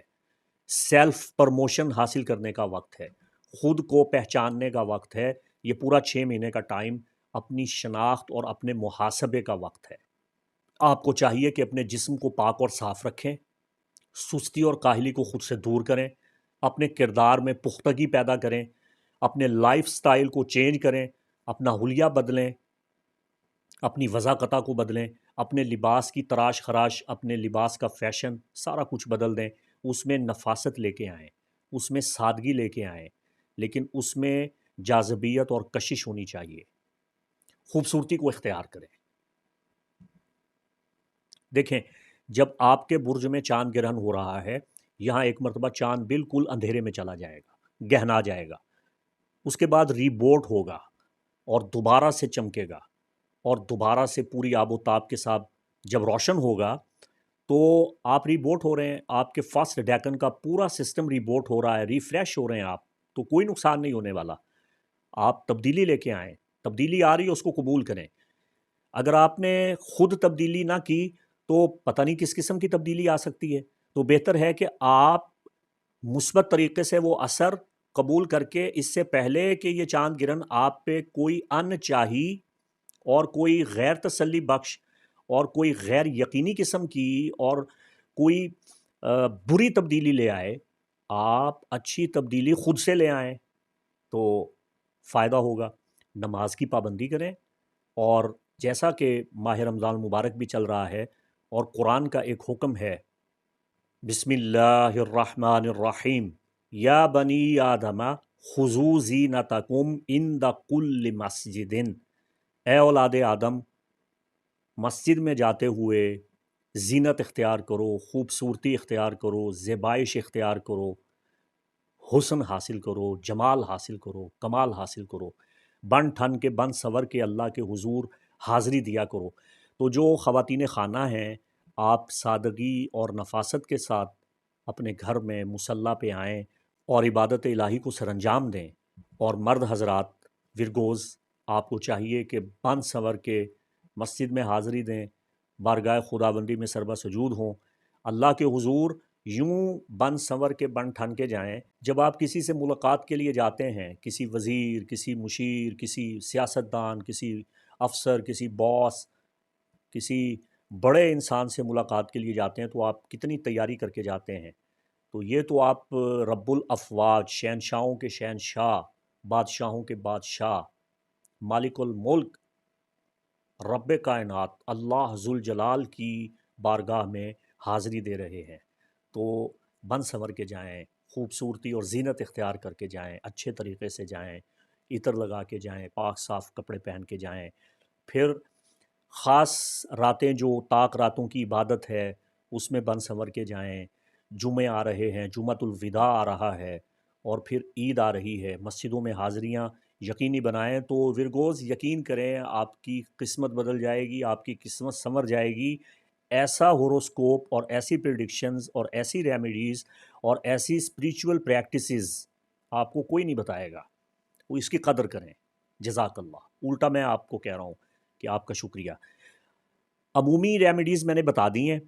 سیلف پرموشن حاصل کرنے کا وقت ہے، خود کو پہچاننے کا وقت ہے۔ یہ پورا 6 مہینے کا ٹائم اپنی شناخت اور اپنے محاسبے کا وقت ہے۔ آپ کو چاہیے کہ اپنے جسم کو پاک اور صاف رکھیں، سستی اور کاہلی کو خود سے دور کریں، اپنے کردار میں پختگی پیدا کریں، اپنے لائف سٹائل کو چینج کریں، اپنا حلیہ بدلیں، اپنی وضاقتہ کو بدلیں، اپنے لباس کی تراش خراش، اپنے لباس کا فیشن سارا کچھ بدل دیں۔ اس میں نفاست لے کے آئیں، اس میں سادگی لے کے آئیں، لیکن اس میں جاذبیت اور کشش ہونی چاہیے۔ خوبصورتی کو اختیار کریں۔ دیکھیں، جب آپ کے برج میں چاند گرہن ہو رہا ہے، یہاں ایک مرتبہ چاند بالکل اندھیرے میں چلا جائے گا، گہنا جائے گا، اس کے بعد ری بوٹ ہوگا اور دوبارہ سے چمکے گا، اور دوبارہ سے پوری آب و تاب کے ساتھ جب روشن ہوگا تو آپ ری بوٹ ہو رہے ہیں، آپ کے فرسٹ ڈیکن کا پورا سسٹم ری بوٹ ہو رہا ہے، ریفریش ہو رہے ہیں آپ، تو کوئی نقصان نہیں ہونے والا۔ آپ تبدیلی لے کے آئیں، تبدیلی آ رہی ہے اس کو قبول کریں۔ اگر آپ نے خود تبدیلی نہ کی تو پتہ نہیں کس قسم کی تبدیلی آ سکتی ہے۔ تو بہتر ہے کہ آپ مثبت طریقے سے وہ اثر قبول کر کے، اس سے پہلے کہ یہ چاند گرہن آپ پہ کوئی ان چاہی اور کوئی غیر تسلی بخش اور کوئی غیر یقینی قسم کی اور کوئی بری تبدیلی لے آئے، آپ اچھی تبدیلی خود سے لے آئیں تو فائدہ ہوگا۔ نماز کی پابندی کریں، اور جیسا کہ ماہ رمضان مبارک بھی چل رہا ہے اور قرآن کا ایک حکم ہے، بسم اللہ الرحمن الرحیم، یا بنی آدم خذوا زینتکم عند کل مسجد، اے اولاد آدم مسجد میں جاتے ہوئے زینت اختیار کرو، خوبصورتی اختیار کرو، زیبائش اختیار کرو، حسن حاصل کرو، جمال حاصل کرو، کمال حاصل کرو، بن ٹھن کے بن سور کے اللہ کے حضور حاضری دیا کرو۔ تو جو خواتین خانہ ہیں، آپ سادگی اور نفاست کے ساتھ اپنے گھر میں مصلی پہ آئیں اور عبادت الہی کو سر انجام دیں، اور مرد حضرات ورگوز آپ کو چاہیے کہ بن سور کے مسجد میں حاضری دیں، بارگاہ خداوندی میں سربہ سجود ہوں، اللہ کے حضور یوں بن سنور کے بن ٹھن کے جائیں۔ جب آپ کسی سے ملاقات کے لیے جاتے ہیں، کسی وزیر، کسی مشیر، کسی سیاستدان، کسی افسر، کسی باس، کسی بڑے انسان سے ملاقات کے لیے جاتے ہیں، تو آپ کتنی تیاری کر کے جاتے ہیں۔ تو یہ تو آپ رب الافواج، شہنشاہوں کے شہنشاہ، بادشاہوں کے بادشاہ، مالک الملک، رب کائنات اللہ ذوالجلال کی بارگاہ میں حاضری دے رہے ہیں۔ تو بن سنور کے جائیں، خوبصورتی اور زینت اختیار کر کے جائیں، اچھے طریقے سے جائیں، عطر لگا کے جائیں، پاک صاف کپڑے پہن کے جائیں۔ پھر خاص راتیں جو طاق راتوں کی عبادت ہے اس میں بن سنور کے جائیں۔ جمعے آ رہے ہیں، جمعۃ الوداع آ رہا ہے، اور پھر عید آ رہی ہے، مسجدوں میں حاضریاں یقینی بنائیں۔ تو ورگوز یقین کریں آپ کی قسمت بدل جائے گی، آپ کی قسمت سنور جائے گی۔ ایسا ہوروسکوپ اور ایسی پریڈکشنز اور ایسی ریمیڈیز اور ایسی اسپریچول پریکٹسز آپ کو کوئی نہیں بتائے گا، وہ اس کی قدر کریں۔ جزاک اللہ۔ الٹا میں آپ کو کہہ رہا ہوں کہ آپ کا شکریہ۔ عمومی ریمیڈیز میں نے بتا دی ہیں۔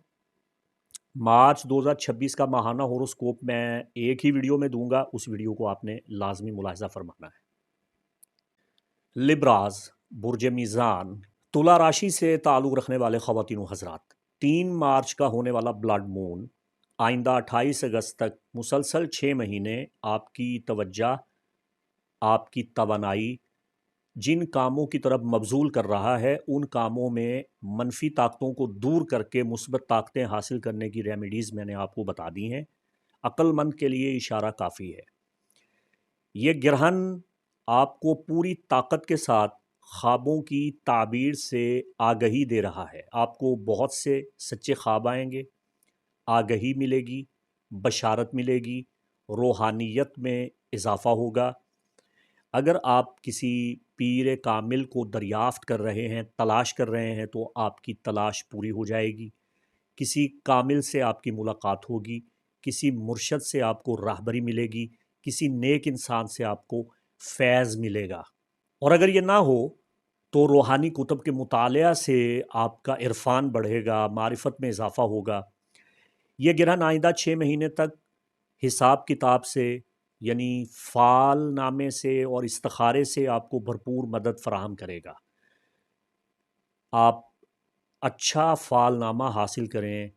مارچ 2026 کا ماہانہ ہوروسکوپ میں ایک ہی ویڈیو میں دوں گا، اس ویڈیو کو آپ نے لازمی ملاحظہ فرمانا ہے۔ لبراز، برج میزان، تلا راشی سے تعلق رکھنے والے خواتین و حضرات، 3 مارچ کا ہونے والا بلڈ مون آئندہ 28 اگست تک مسلسل 6 مہینے آپ کی توجہ، آپ کی توانائی جن کاموں کی طرف مبذول کر رہا ہے، ان کاموں میں منفی طاقتوں کو دور کر کے مثبت طاقتیں حاصل کرنے کی ریمیڈیز میں نے آپ کو بتا دی ہیں۔ عقل مند کے لیے اشارہ کافی ہے۔ یہ گرہن آپ کو پوری طاقت کے ساتھ خوابوں کی تعبیر سے آگہی دے رہا ہے۔ آپ کو بہت سے سچے خواب آئیں گے، آگہی ملے گی، بشارت ملے گی، روحانیت میں اضافہ ہوگا۔ اگر آپ کسی پیر کامل کو دریافت کر رہے ہیں، تلاش کر رہے ہیں، تو آپ کی تلاش پوری ہو جائے گی۔ کسی کامل سے آپ کی ملاقات ہوگی، کسی مرشد سے آپ کو راہبری ملے گی، کسی نیک انسان سے آپ کو فیض ملے گا۔ اور اگر یہ نہ ہو تو روحانی کتب کے مطالعہ سے آپ کا عرفان بڑھے گا، معرفت میں اضافہ ہوگا۔ یہ گرہن آئندہ 6 مہینے تک حساب کتاب سے، یعنی فال نامے سے اور استخارے سے آپ کو بھرپور مدد فراہم کرے گا۔ آپ اچھا فال نامہ حاصل کریں،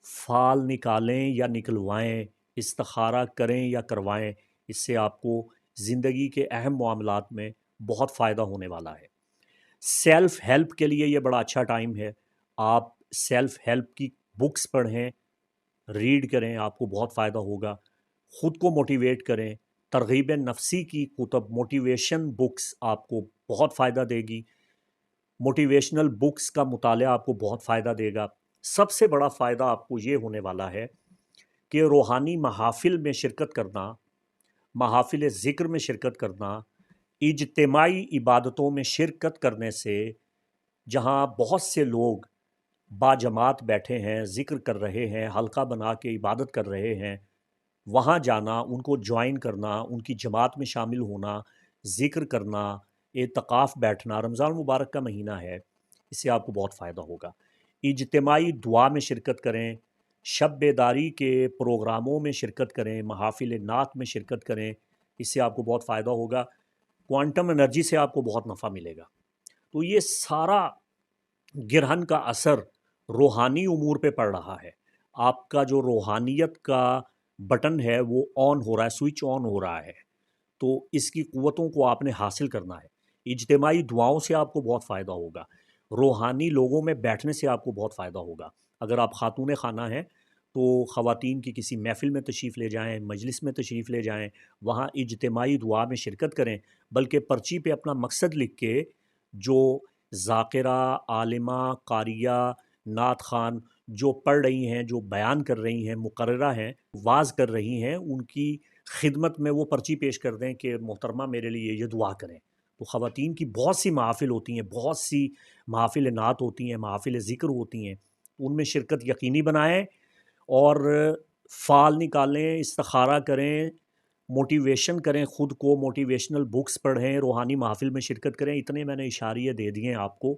فال نکالیں یا نکلوائیں، استخارہ کریں یا کروائیں، اس سے آپ کو زندگی کے اہم معاملات میں بہت فائدہ ہونے والا ہے۔ سیلف ہیلپ کے لیے یہ بڑا اچھا ٹائم ہے۔ آپ سیلف ہیلپ کی بکس پڑھیں، ریڈ کریں، آپ کو بہت فائدہ ہوگا۔ خود کو موٹیویٹ کریں، ترغیب نفسی کی کتب، موٹیویشن بکس آپ کو بہت فائدہ دے گی۔ موٹیویشنل بکس کا مطالعہ آپ کو بہت فائدہ دے گا۔ سب سے بڑا فائدہ آپ کو یہ ہونے والا ہے کہ روحانی محافل میں شرکت کرنا، محافل ذکر میں شرکت کرنا، اجتماعی عبادتوں میں شرکت کرنے سے، جہاں بہت سے لوگ باجماعت بیٹھے ہیں، ذکر کر رہے ہیں، حلقہ بنا کے عبادت کر رہے ہیں، وہاں جانا، ان کو جوائن کرنا، ان کی جماعت میں شامل ہونا، ذکر کرنا، اعتکاف بیٹھنا، رمضان مبارک کا مہینہ ہے، اس سے آپ کو بہت فائدہ ہوگا۔ اجتماعی دعا میں شرکت کریں، شب بیداری کے پروگراموں میں شرکت کریں، محافل نعت میں شرکت کریں، اس سے آپ کو بہت فائدہ ہوگا۔ کوانٹم انرجی سے آپ کو بہت نفع ملے گا۔ تو یہ سارا گرہن کا اثر روحانی امور پہ پڑ رہا ہے۔ آپ کا جو روحانیت کا بٹن ہے وہ آن ہو رہا ہے، سوئچ آن ہو رہا ہے، تو اس کی قوتوں کو آپ نے حاصل کرنا ہے۔ اجتماعی دعاؤں سے آپ کو بہت فائدہ ہوگا، روحانی لوگوں میں بیٹھنے سے آپ کو بہت فائدہ ہوگا۔ اگر آپ خاتون خانہ ہیں تو خواتین کی کسی محفل میں تشریف لے جائیں، مجلس میں تشریف لے جائیں، وہاں اجتماعی دعا میں شرکت کریں، بلکہ پرچی پہ اپنا مقصد لکھ کے جو ذاکرہ، عالمہ، قاریہ، نعت خوان جو پڑھ رہی ہیں، جو بیان کر رہی ہیں، مقررہ ہیں، واعظ کر رہی ہیں، ان کی خدمت میں وہ پرچی پیش کر دیں کہ محترمہ میرے لیے یہ دعا کریں۔ تو خواتین کی بہت سی محافل ہوتی ہیں، بہت سی محافل نعت ہوتی ہیں، محافل ذکر ہوتی ہیں، ان میں شرکت یقینی بنائیں اور فال نکالیں، استخارہ کریں، موٹیویشن کریں، خود کو موٹیویشنل بکس پڑھیں، روحانی محافل میں شرکت کریں۔ اتنے میں نے اشاریے دے دیے ہیں آپ کو۔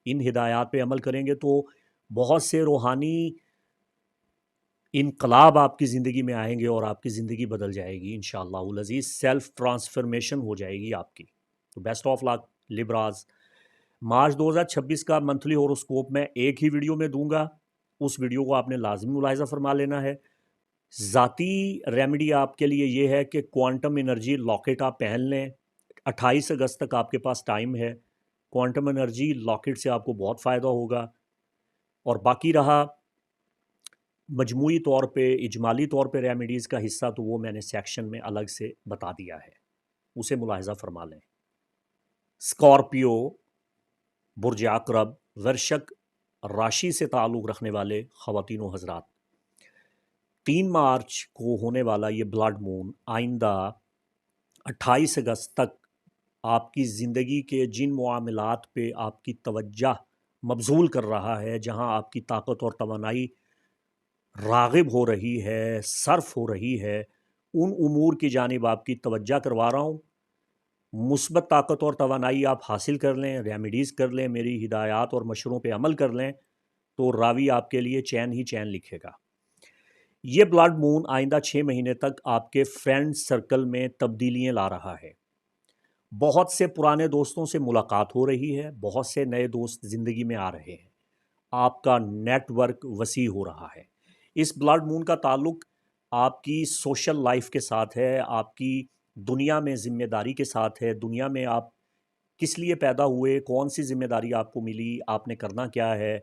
ان ہدایات پہ عمل کریں گے تو بہت سے روحانی انقلاب آپ کی زندگی میں آئیں گے اور آپ کی زندگی بدل جائے گی انشاءاللہ العزیز، سیلف ٹرانسفرمیشن ہو جائے گی آپ کی۔ تو بیسٹ آف لک لبراز۔ مارچ 2026 کا منتھلی ہوروسکوپ میں ایک ہی ویڈیو میں دوں گا، اس ویڈیو کو آپ نے لازمی ملاحظہ فرما لینا ہے۔ ذاتی ریمیڈی آپ کے لیے یہ ہے کہ کوانٹم انرجی لاکٹ آپ پہن لیں، 28 اگست تک آپ کے پاس ٹائم ہے۔ کوانٹم انرجی لاکٹ سے آپ کو بہت فائدہ ہوگا۔ اور باقی رہا مجموعی طور پہ، اجمالی طور پہ ریمیڈیز کا حصہ، تو وہ میں نے سیکشن میں الگ سے بتا دیا ہے، اسے ملاحظہ فرما لیں۔ اسکارپیو، برج عقرب، ورشک راشی سے تعلق رکھنے والے خواتین و حضرات، 3 مارچ کو ہونے والا یہ بلڈ مون آئندہ 28 اگست تک آپ کی زندگی کے جن معاملات پہ آپ کی توجہ مبذول کر رہا ہے، جہاں آپ کی طاقت اور توانائی راغب ہو رہی ہے، صرف ہو رہی ہے، ان امور کی جانب آپ کی توجہ کروا رہا ہوں۔ مثبت طاقت اور توانائی آپ حاصل کر لیں، ریمیڈیز کر لیں، میری ہدایات اور مشوروں پہ عمل کر لیں، تو راوی آپ کے لیے چین ہی چین لکھے گا۔ یہ بلڈ مون آئندہ 6 مہینے تک آپ کے فرینڈ سرکل میں تبدیلیاں لا رہا ہے۔ بہت سے پرانے دوستوں سے ملاقات ہو رہی ہے، بہت سے نئے دوست زندگی میں آ رہے ہیں، آپ کا نیٹ ورک وسیع ہو رہا ہے۔ اس بلڈ مون کا تعلق آپ کی سوشل لائف کے ساتھ ہے، آپ کی دنیا میں ذمہ داری کے ساتھ ہے۔ دنیا میں آپ کس لیے پیدا ہوئے، کون سی ذمہ داری آپ کو ملی، آپ نے کرنا کیا ہے،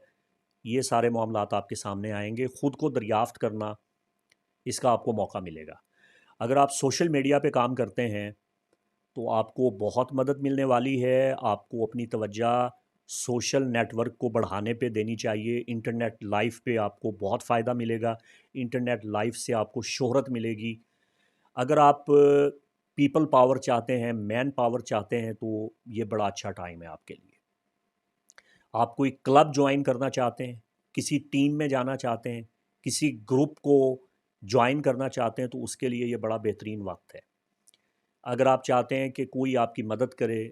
یہ سارے معاملات آپ کے سامنے آئیں گے۔ خود کو دریافت کرنا، اس کا آپ کو موقع ملے گا۔ اگر آپ سوشل میڈیا پہ کام کرتے ہیں تو آپ کو بہت مدد ملنے والی ہے۔ آپ کو اپنی توجہ سوشل نیٹ ورک کو بڑھانے پہ دینی چاہیے۔ انٹرنیٹ لائف پہ آپ کو بہت فائدہ ملے گا، انٹرنیٹ لائف سے آپ کو شہرت ملے گی۔ اگر آپ پیپل پاور چاہتے ہیں، مین پاور چاہتے ہیں، تو یہ بڑا اچھا ٹائم ہے آپ کے لیے۔ آپ کوئی کلب جوائن کرنا چاہتے ہیں، کسی ٹیم میں جانا چاہتے ہیں، کسی گروپ کو جوائن کرنا چاہتے ہیں، تو اس کے لیے یہ بڑا بہترین وقت ہے۔ اگر آپ چاہتے ہیں کہ کوئی آپ کی مدد کرے،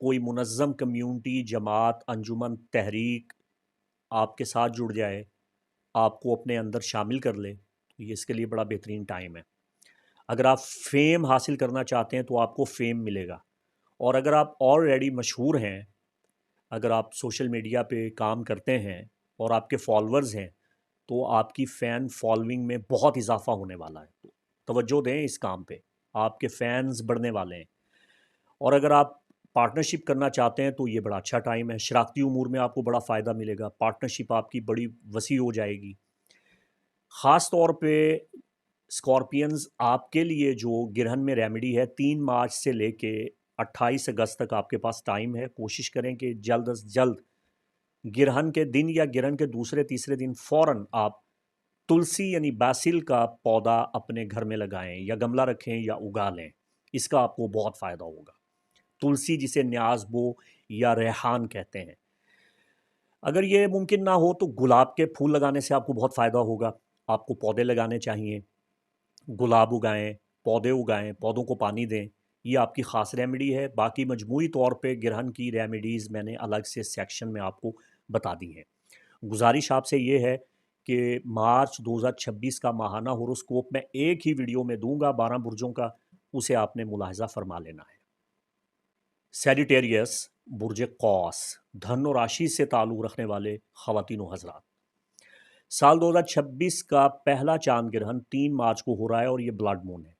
کوئی منظم کمیونٹی، جماعت، انجمن، تحریک آپ کے ساتھ جڑ جائے، آپ کو اپنے اندر شامل کر لے، تو یہ اس کے لیے بڑا بہترین ٹائم ہے۔ اگر آپ فیم حاصل کرنا چاہتے ہیں تو آپ کو فیم ملے گا، اور اگر آپ آلریڈی مشہور ہیں، اگر آپ سوشل میڈیا پہ کام کرتے ہیں اور آپ کے فالورز ہیں، تو آپ کی فین فالوئنگ میں بہت اضافہ ہونے والا ہے۔ تو توجہ دیں اس کام پہ، آپ کے فینز بڑھنے والے ہیں۔ اور اگر آپ پارٹنرشپ کرنا چاہتے ہیں تو یہ بڑا اچھا ٹائم ہے۔ شراکتی امور میں آپ کو بڑا فائدہ ملے گا، پارٹنرشپ آپ کی بڑی وسیع ہو جائے گی۔ خاص طور پہ اسکارپینز، آپ کے لیے جو گرہن میں ریمیڈی ہے، 3 مارچ سے لے کے 28 اگست تک آپ کے پاس ٹائم ہے۔ کوشش کریں کہ جلد از جلد گرہن کے دن یا گرہن کے دوسرے تیسرے دن فوراً آپ تلسی یعنی بیسل کا پودا اپنے گھر میں لگائیں، یا گملہ رکھیں یا اگا لیں، اس کا آپ کو بہت فائدہ ہوگا۔ تلسی جسے نیاز بو یا ریحان کہتے ہیں۔ اگر یہ ممکن نہ ہو تو گلاب کے پھول لگانے سے آپ کو بہت فائدہ ہوگا۔ آپ کو پودے لگانے چاہیے، گلاب اگائیں، پودے اگائیں، پودوں کو پانی دیں، یہ آپ کی خاص ریمیڈی ہے۔ باقی مجموعی طور پہ گرہن کی ریمیڈیز میں نے الگ سے سیکشن میں آپ کو بتا دی ہیں۔ گزارش آپ سے یہ ہے کہ مارچ 2026 کا ماہانہ ہوروسکوپ میں ایک ہی ویڈیو میں دوں گا 12 برجوں کا، اسے آپ نے ملاحظہ فرما لینا ہے۔ سیجیٹیریس، برج قوس، دھن و راشی سے تعلق رکھنے والے خواتین و حضرات، سال 2026 کا پہلا چاند گرہن 3 مارچ کو ہو رہا ہے، اور یہ بلڈ مون ہے،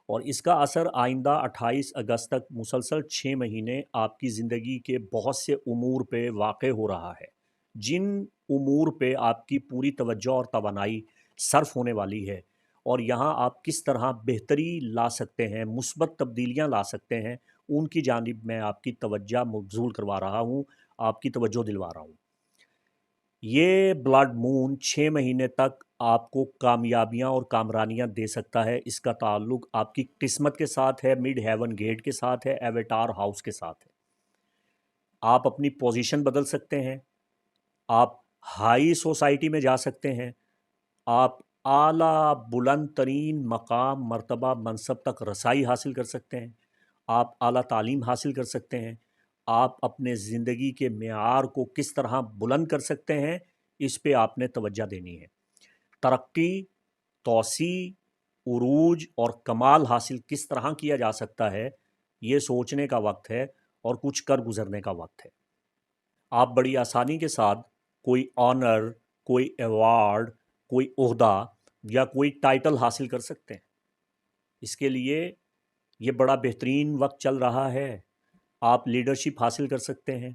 اور اس کا اثر آئندہ 28 اگست تک مسلسل 6 مہینے آپ کی زندگی کے بہت سے امور پہ واقع ہو رہا ہے، جن امور پہ آپ کی پوری توجہ اور توانائی صرف ہونے والی ہے، اور یہاں آپ کس طرح بہتری لا سکتے ہیں، مثبت تبدیلیاں لا سکتے ہیں، ان کی جانب میں آپ کی توجہ مبذول کروا رہا ہوں، آپ کی توجہ دلوا رہا ہوں۔ یہ بلڈ مون 6 مہینے تک آپ کو کامیابیاں اور کامرانیاں دے سکتا ہے۔ اس کا تعلق آپ کی قسمت کے ساتھ ہے، مڈ ہیون گیٹ کے ساتھ ہے، ایویٹار ہاؤس کے ساتھ ہے۔ آپ اپنی پوزیشن بدل سکتے ہیں، آپ ہائی سوسائٹی میں جا سکتے ہیں، آپ اعلیٰ بلند ترین مقام، مرتبہ، منصب تک رسائی حاصل کر سکتے ہیں، آپ اعلیٰ تعلیم حاصل کر سکتے ہیں، آپ اپنے زندگی کے معیار کو کس طرح بلند کر سکتے ہیں، اس پہ آپ نے توجہ دینی ہے۔ ترقی، توسیع، عروج اور کمال حاصل کس طرح کیا جا سکتا ہے، یہ سوچنے کا وقت ہے اور کچھ کر گزرنے کا وقت ہے۔ آپ بڑی آسانی کے ساتھ کوئی آنر، کوئی ایوارڈ، کوئی عہدہ یا کوئی ٹائٹل حاصل کر سکتے ہیں۔ اس کے لیے یہ بڑا بہترین وقت چل رہا ہے۔ آپ لیڈرشپ حاصل کر سکتے ہیں،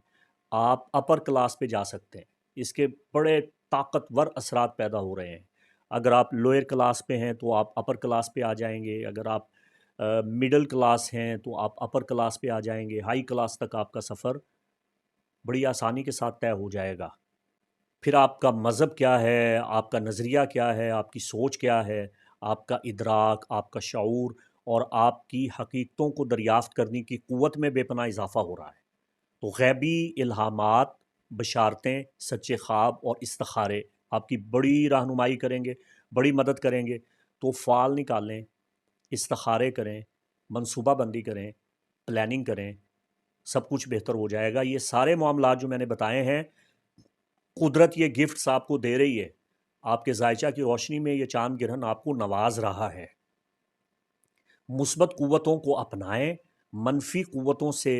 آپ اپر کلاس پہ جا سکتے ہیں۔ اس کے بڑے طاقتور اثرات پیدا ہو رہے ہیں۔ اگر آپ لوئر کلاس پہ ہیں تو آپ اپر کلاس پہ آ جائیں گے، اگر آپ مڈل کلاس ہیں تو آپ اپر کلاس پہ آ جائیں گے، ہائی کلاس تک آپ کا سفر بڑی آسانی کے ساتھ طے ہو جائے گا۔ پھر آپ کا مذہب کیا ہے، آپ کا نظریہ کیا ہے، آپ کی سوچ کیا ہے، آپ کا ادراک، آپ کا شعور اور آپ کی حقیقتوں کو دریافت کرنے کی قوت میں بے پناہ اضافہ ہو رہا ہے۔ تو غیبی الہامات، بشارتیں، سچے خواب اور استخارے آپ کی بڑی رہنمائی کریں گے، بڑی مدد کریں گے۔ تو فال نکالیں، استخارے کریں، منصوبہ بندی کریں، پلاننگ کریں، سب کچھ بہتر ہو جائے گا۔ یہ سارے معاملات جو میں نے بتائے ہیں، قدرت یہ گفٹس آپ کو دے رہی ہے۔ آپ کے ذائچہ کی روشنی میں یہ چاند گرہن آپ کو نواز رہا ہے۔ مثبت قوتوں کو اپنائیں، منفی قوتوں سے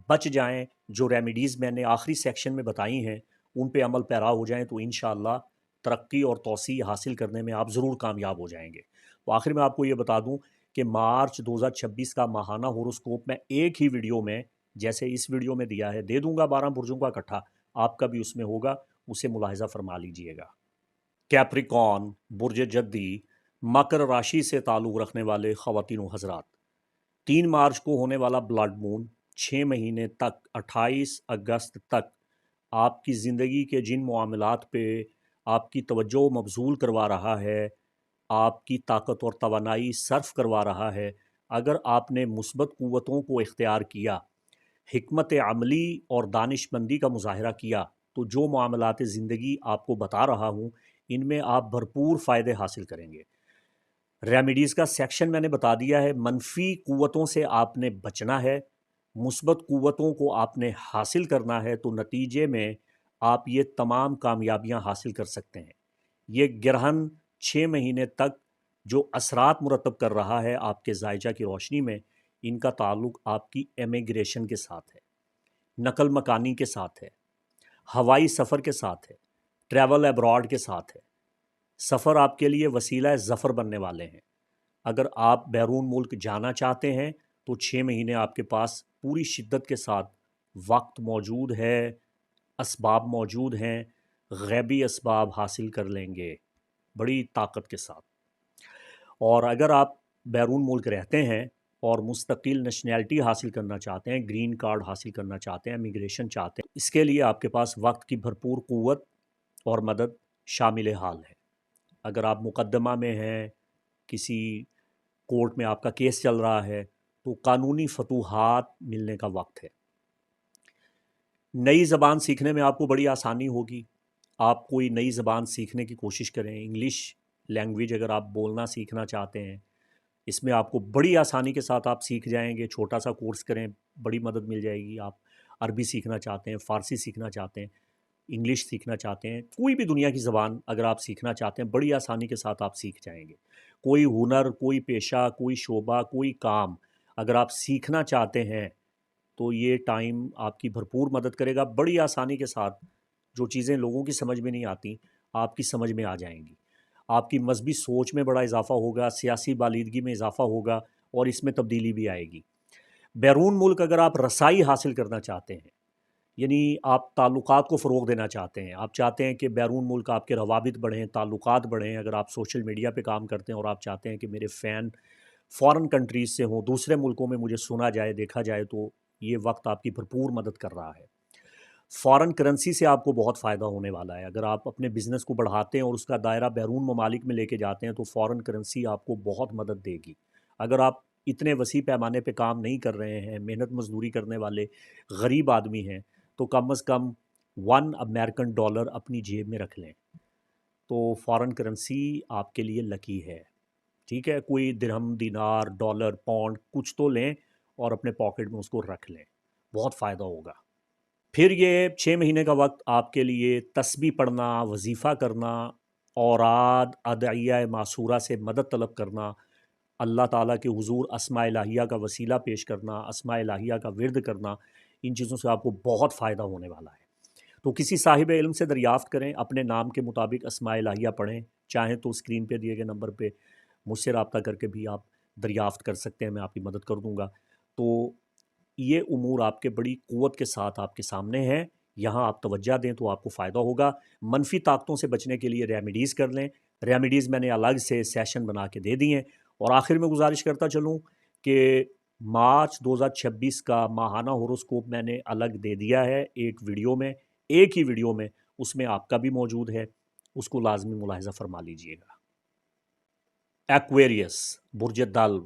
بچ جائیں۔ جو ریمیڈیز میں نے آخری سیکشن میں بتائی ہیں ان پہ عمل پیرا ہو جائیں تو انشاءاللہ ترقی اور توسیع حاصل کرنے میں آپ ضرور کامیاب ہو جائیں گے۔ تو آخر میں آپ کو یہ بتا دوں کہ مارچ 2026 کا ماہانہ ہوروسکوپ میں ایک ہی ویڈیو میں، جیسے اس ویڈیو میں دیا ہے، دے دوں گا 12 برجوں کا اکٹھا، آپ کا بھی اس میں ہوگا، اسے ملاحظہ فرما لیجئے گا۔ کیپریکون، برج جدی، مکر راشی سے تعلق رکھنے والے خواتین و حضرات، 3 مارچ کو ہونے والا بلڈ مون 6 مہینے تک 28 اگست تک آپ کی زندگی کے جن معاملات پہ آپ کی توجہ مبذول کروا رہا ہے، آپ کی طاقت اور توانائی صرف کروا رہا ہے، اگر آپ نے مثبت قوتوں کو اختیار کیا، حکمت عملی اور دانش مندی کا مظاہرہ کیا، تو جو معاملات زندگی آپ کو بتا رہا ہوں ان میں آپ بھرپور فائدے حاصل کریں گے۔ ریمیڈیز کا سیکشن میں نے بتا دیا ہے۔ منفی قوتوں سے آپ نے بچنا ہے، مثبت قوتوں کو آپ نے حاصل کرنا ہے، تو نتیجے میں آپ یہ تمام کامیابیاں حاصل کر سکتے ہیں۔ یہ گرہن 6 مہینے تک جو اثرات مرتب کر رہا ہے آپ کے ذائچہ کی روشنی میں، ان کا تعلق آپ کی امیگریشن کے ساتھ ہے، نقل مکانی کے ساتھ ہے، ہوائی سفر کے ساتھ ہے، ٹریول ابراڈ کے ساتھ ہے۔ سفر آپ کے لیے وسیلہ ظفر بننے والے ہیں۔ اگر آپ بیرون ملک جانا چاہتے ہیں تو 6 مہینے آپ کے پاس پوری شدت کے ساتھ وقت موجود ہے، اسباب موجود ہیں، غیبی اسباب حاصل کر لیں گے بڑی طاقت کے ساتھ۔ اور اگر آپ بیرون ملک رہتے ہیں اور مستقل نیشنلٹی حاصل کرنا چاہتے ہیں، گرین کارڈ حاصل کرنا چاہتے ہیں، امیگریشن چاہتے ہیں، اس کے لیے آپ کے پاس وقت کی بھرپور قوت اور مدد شامل حال ہے۔ اگر آپ مقدمہ میں ہیں، کسی کورٹ میں آپ کا کیس چل رہا ہے، تو قانونی فتوحات ملنے کا وقت ہے۔ نئی زبان سیکھنے میں آپ کو بڑی آسانی ہوگی۔ آپ کوئی نئی زبان سیکھنے کی کوشش کریں، انگلش لینگویج اگر آپ بولنا سیکھنا چاہتے ہیں، اس میں آپ کو بڑی آسانی کے ساتھ آپ سیکھ جائیں گے۔ چھوٹا سا کورس کریں، بڑی مدد مل جائے گی۔ آپ عربی سیکھنا چاہتے ہیں، فارسی سیکھنا چاہتے ہیں، انگلش سیکھنا چاہتے ہیں، کوئی بھی دنیا کی زبان اگر آپ سیکھنا چاہتے ہیں، بڑی آسانی کے ساتھ آپ سیکھ جائیں گے۔ کوئی ہنر، کوئی پیشہ، کوئی شعبہ، کوئی کام اگر آپ سیکھنا چاہتے ہیں تو یہ ٹائم آپ کی بھرپور مدد کرے گا۔ بڑی آسانی کے ساتھ جو چیزیں لوگوں کی سمجھ میں نہیں آتی آپ کی سمجھ میں آ جائیں گی۔ آپ کی مذہبی سوچ میں بڑا اضافہ ہوگا، سیاسی بالیدگی میں اضافہ ہوگا اور اس میں تبدیلی بھی آئے گی۔ بیرون ملک اگر آپ رسائی حاصل کرنا چاہتے ہیں، یعنی آپ تعلقات کو فروغ دینا چاہتے ہیں، آپ چاہتے ہیں کہ بیرون ملک آپ کے روابط بڑھیں، تعلقات بڑھیں، اگر آپ سوشل میڈیا پہ کام کرتے ہیں اور آپ چاہتے ہیں کہ میرے فین فارن کنٹریز سے ہوں، دوسرے ملکوں میں مجھے سنا جائے، دیکھا جائے، تو یہ وقت آپ کی بھرپور مدد کر رہا ہے۔ فارن کرنسی سے آپ کو بہت فائدہ ہونے والا ہے۔ اگر آپ اپنے بزنس کو بڑھاتے ہیں اور اس کا دائرہ بیرون ممالک میں لے کے جاتے ہیں تو فارن کرنسی آپ کو بہت مدد دے گی۔ اگر آپ اتنے وسیع پیمانے پہ کام نہیں کر رہے ہیں، محنت مزدوری کرنے والے غریب آدمی ہیں، تو کم از کم 1 امریکن ڈالر اپنی جیب میں رکھ لیں، تو فارن کرنسی آپ کے لیے لکی ہے۔ ٹھیک ہے، کوئی درہم، دینار، ڈالر، پاؤنڈ کچھ تو لیں اور اپنے پاکٹ میں اس کو رکھ لیں، بہت فائدہ ہوگا۔ پھر یہ 6 مہینے کا وقت آپ کے لیے تسبیح پڑھنا، وظیفہ کرنا، اوراد، ادعیہ معصورہ سے مدد طلب کرنا، اللہ تعالیٰ کے حضور اسماء الہیہ کا وسیلہ پیش کرنا، اسماء الہیہ کا ورد کرنا، ان چیزوں سے آپ کو بہت فائدہ ہونے والا ہے۔ تو کسی صاحب علم سے دریافت کریں، اپنے نام کے مطابق اسماء الہیہ پڑھیں، چاہیں تو اسکرین پہ دیے گئے نمبر پہ مجھ سے رابطہ کر کے بھی آپ دریافت کر سکتے ہیں، میں آپ کی مدد کر دوں گا۔ تو یہ امور آپ کے بڑی قوت کے ساتھ آپ کے سامنے ہیں، یہاں آپ توجہ دیں تو آپ کو فائدہ ہوگا۔ منفی طاقتوں سے بچنے کے لیے ریمیڈیز کر لیں۔ ریمیڈیز میں نے الگ سے سیشن بنا کے دے دی ہیں۔ اور آخر میں گزارش کرتا چلوں کہ مارچ 2026 کا ماہانہ ہوروسکوپ میں نے الگ دے دیا ہے ایک ویڈیو میں، ایک ہی ویڈیو میں، اس میں آپ کا بھی موجود ہے، اس کو لازمی ملاحظہ فرما لیجئے گا۔ ایکویریس، برج دلو،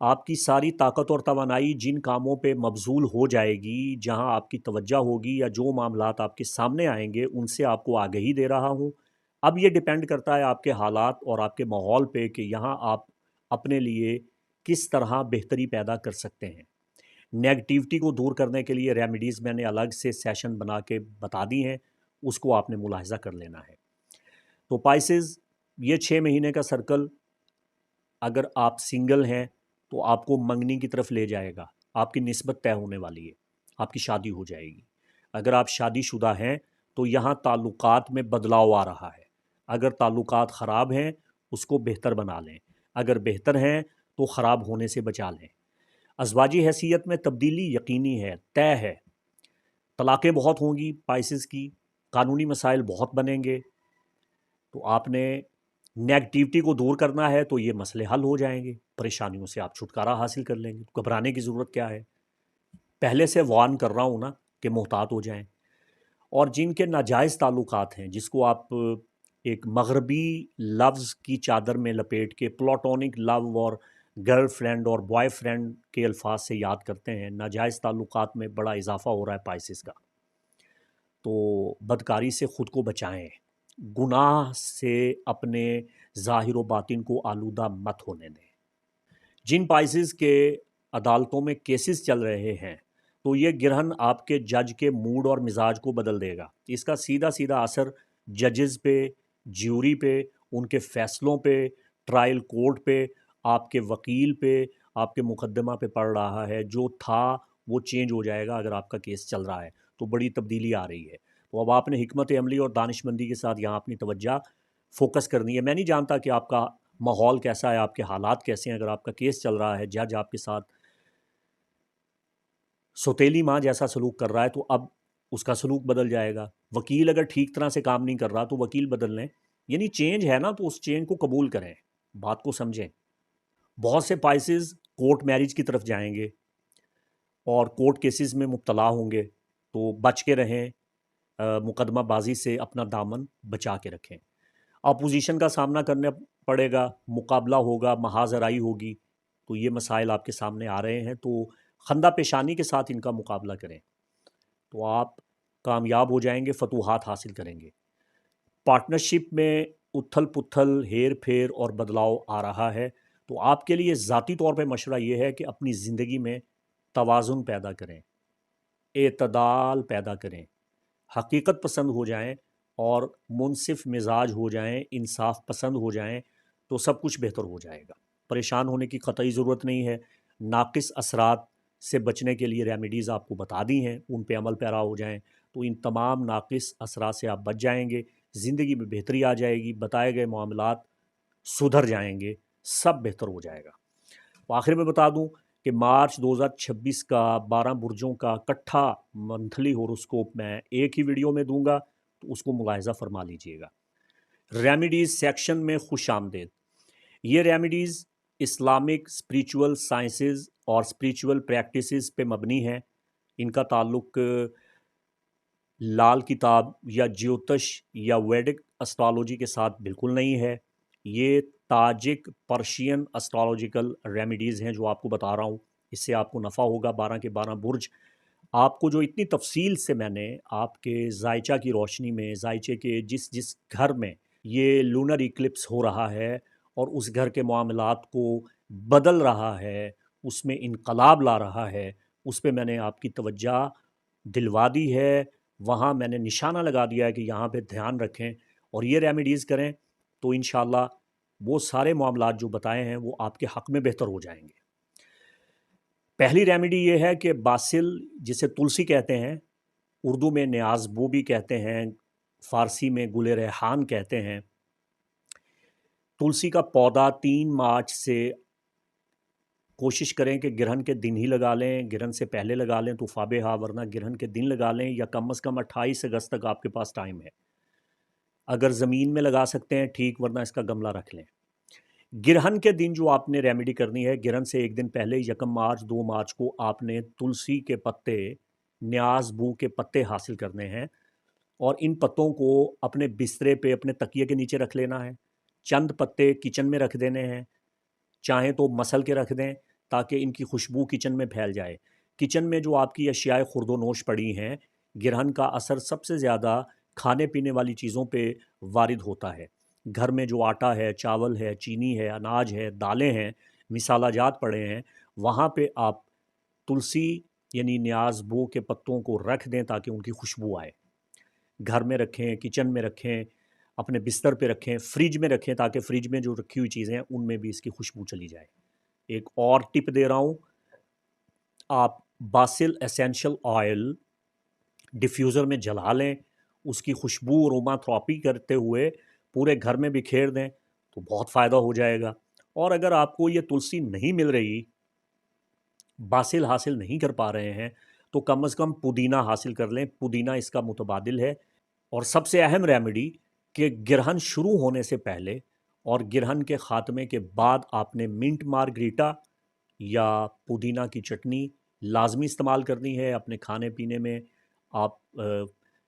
آپ کی ساری طاقت اور توانائی جن کاموں پہ مبذول ہو جائے گی، جہاں آپ کی توجہ ہوگی یا جو معاملات آپ کے سامنے آئیں گے ان سے آپ کو آگہی دے رہا ہوں۔ اب یہ ڈیپینڈ کرتا ہے آپ کے حالات اور آپ کے ماحول پہ کہ یہاں آپ اپنے لیے کس طرح بہتری پیدا کر سکتے ہیں۔ نیگیٹیوٹی کو دور کرنے کے لیے ریمیڈیز میں نے الگ سے سیشن بنا کے بتا دی ہیں، اس کو آپ نے ملاحظہ کر لینا ہے۔ تو پائسز، یہ 6 مہینے کا سرکل اگر آپ سنگل ہیں تو آپ کو منگنی کی طرف لے جائے گا، آپ کی نسبت طے ہونے والی ہے، آپ کی شادی ہو جائے گی۔ اگر آپ شادی شدہ ہیں تو یہاں تعلقات میں بدلاؤ آ رہا ہے۔ اگر تعلقات خراب ہیں اس کو بہتر بنا لیں، اگر بہتر ہیں تو خراب ہونے سے بچا لیں۔ ازواجی حیثیت میں تبدیلی یقینی ہے، طے ہے۔ طلاقیں بہت ہوں گی پائسز کی، قانونی مسائل بہت بنیں گے، تو آپ نے نیگیٹیوٹی کو دور کرنا ہے تو یہ مسئلے حل ہو جائیں گے، پریشانیوں سے آپ چھٹکارا حاصل کر لیں گے۔ گھبرانے کی ضرورت کیا ہے؟ پہلے سے وارن کر رہا ہوں نا کہ محتاط ہو جائیں۔ اور جن کے ناجائز تعلقات ہیں، جس کو آپ ایک مغربی لفظ کی چادر میں لپیٹ کے پلاٹونک لو اور گرل فرینڈ اور بوائے فرینڈ کے الفاظ سے یاد کرتے ہیں، ناجائز تعلقات میں بڑا اضافہ ہو رہا ہے پائسز کا۔ تو بدکاری سے خود کو بچائیں، گناہ سے اپنے ظاہر و باطن کو آلودہ مت ہونے دیں۔ جن پائسز کے عدالتوں میں کیسز چل رہے ہیں تو یہ گرہن آپ کے جج کے موڈ اور مزاج کو بدل دے گا۔ اس کا سیدھا سیدھا اثر ججز پہ، جیوری پہ، ان کے فیصلوں پہ، ٹرائل کورٹ پہ، آپ کے وکیل پہ، آپ کے مقدمہ پہ پڑ رہا ہے۔ جو تھا وہ چینج ہو جائے گا اگر آپ کا کیس چل رہا ہے تو بڑی تبدیلی آ رہی ہے۔ تو اب آپ نے حکمت عملی اور دانش مندی کے ساتھ یہاں اپنی توجہ فوکس کرنی ہے۔ میں نہیں جانتا کہ آپ کا ماحول کیسا ہے، آپ کے حالات کیسے ہیں۔ اگر آپ کا کیس چل رہا ہے، جج آپ کے ساتھ سوتیلی ماں جیسا سلوک کر رہا ہے تو اب اس کا سلوک بدل جائے گا۔ وکیل اگر ٹھیک طرح سے کام نہیں کر رہا تو وکیل بدل لیں۔ یعنی چینج ہے نا، تو اس چینج کو قبول کریں، بات کو سمجھیں۔ بہت سے پائسز کورٹ میرج کی طرف جائیں گے اور کورٹ کیسز میں مبتلا ہوں گے، تو بچ کے رہیں، مقدمہ بازی سے اپنا دامن بچا کے رکھیں۔ اپوزیشن کا سامنا کرنا پڑے گا، مقابلہ ہوگا، محاذ آرائی ہوگی، تو یہ مسائل آپ کے سامنے آ رہے ہیں، تو خندہ پیشانی کے ساتھ ان کا مقابلہ کریں تو آپ کامیاب ہو جائیں گے، فتوحات حاصل کریں گے۔ پارٹنرشپ میں اتھل پتھل، ہیر پھیر اور بدلاؤ آ رہا ہے، تو آپ کے لیے ذاتی طور پہ مشورہ یہ ہے کہ اپنی زندگی میں توازن پیدا کریں، اعتدال پیدا کریں، حقیقت پسند ہو جائیں اور منصف مزاج ہو جائیں، انصاف پسند ہو جائیں، تو سب کچھ بہتر ہو جائے گا۔ پریشان ہونے کی قطعی ضرورت نہیں ہے۔ ناقص اثرات سے بچنے کے لیے ریمیڈیز آپ کو بتا دی ہیں، ان پہ عمل پیرا ہو جائیں تو ان تمام ناقص اثرات سے آپ بچ جائیں گے، زندگی میں بہتری آ جائے گی، بتائے گئے معاملات سدھر جائیں گے، سب بہتر ہو جائے گا۔ آخر میں بتا دوں کہ مارچ 2026 کا 12 برجوں کا کٹھا منتھلی ہوروسکوپ میں ایک ہی ویڈیو میں دوں گا، تو اس کو ملاحظہ فرما لیجئے گا۔ ریمیڈیز سیکشن میں خوش آمدید۔ یہ ریمیڈیز اسلامک اسپریچول سائنسز اور اسپریچول پریکٹسز پہ مبنی ہیں۔ ان کا تعلق لال کتاب یا جیوتش یا ویدک اسٹرالوجی کے ساتھ بالکل نہیں ہے۔ یہ تاجک پرشین اسٹرالوجیکل ریمیڈیز ہیں جو آپ کو بتا رہا ہوں، اس سے آپ کو نفع ہوگا۔ 12 کے 12 برج آپ کو جو اتنی تفصیل سے میں نے آپ کے ذائچہ کی روشنی میں، ذائچے کے جس گھر میں یہ لونر ایکلپس ہو رہا ہے اور اس گھر کے معاملات کو بدل رہا ہے، اس میں انقلاب لا رہا ہے، اس پہ میں نے آپ کی توجہ دلوا دی ہے۔ وہاں میں نے نشانہ لگا دیا ہے کہ یہاں پہ دھیان رکھیں اور یہ ریمیڈیز کریں تو انشاءاللہ وہ سارے معاملات جو بتائے ہیں وہ آپ کے حق میں بہتر ہو جائیں گے۔ پہلی ریمیڈی یہ ہے کہ باسل، جسے تلسی کہتے ہیں، اردو میں نیاز بو بھی کہتے ہیں، فارسی میں گل ریحان کہتے ہیں۔ تلسی کا پودا 3 مارچ سے کوشش کریں کہ گرہن کے دن ہی لگا لیں، گرہن سے پہلے لگا لیں تو فابہا، ورنہ گرہن کے دن لگا لیں، یا کم از کم 28 اگست تک آپ کے پاس ٹائم ہے۔ اگر زمین میں لگا سکتے ہیں ٹھیک، ورنہ اس کا گملہ رکھ لیں۔ گرہن کے دن جو آپ نے ریمیڈی کرنی ہے، گرہن سے ایک دن پہلے 1 مارچ 2 مارچ کو آپ نے تلسی کے پتے، نیاز بو کے پتے حاصل کرنے ہیں اور ان پتوں کو اپنے بسترے پہ، اپنے تکیے کے نیچے رکھ لینا ہے۔ چند پتے کچن میں رکھ دینے ہیں، چاہیں تو مسل کے رکھ دیں، تاکہ ان کی خوشبو کچن میں پھیل جائے۔ کچن میں جو آپ کی اشیاء خورد و نوش پڑی ہیں، گرہن کا اثر سب سے زیادہ کھانے پینے والی چیزوں پہ وارد ہوتا ہے۔ گھر میں جو آٹا ہے، چاول ہے، چینی ہے، اناج ہے، دالیں ہیں، مسالہ جات پڑے ہیں، وہاں پہ آپ تلسی یعنی نیاز بو کے پتوں کو رکھ دیں تاکہ ان کی خوشبو آئے۔ گھر میں رکھیں، کچن میں رکھیں، اپنے بستر پہ رکھیں، فریج میں رکھیں تاکہ فریج میں جو رکھی ہوئی چیزیں ہیں ان میں بھی اس کی خوشبو چلی جائے۔ ایک اور ٹپ دے رہا ہوں، آپ باسل ایسینشل آئل ڈیفیوزر میں جلا لیں، اس کی خوشبو اروما تھراپی کرتے ہوئے پورے گھر میں بکھیر دیں تو بہت فائدہ ہو جائے گا۔ اور اگر آپ کو یہ تلسی نہیں مل رہی، باسل حاصل نہیں کر پا رہے ہیں، تو کم از کم پودینہ حاصل کر لیں، پودینہ اس کا متبادل ہے۔ اور سب سے اہم ریمیڈی کہ گرہن شروع ہونے سے پہلے اور گرہن کے خاتمے کے بعد آپ نے منٹ مارگریٹا یا پودینہ کی چٹنی لازمی استعمال کرنی ہے۔ اپنے کھانے پینے میں آپ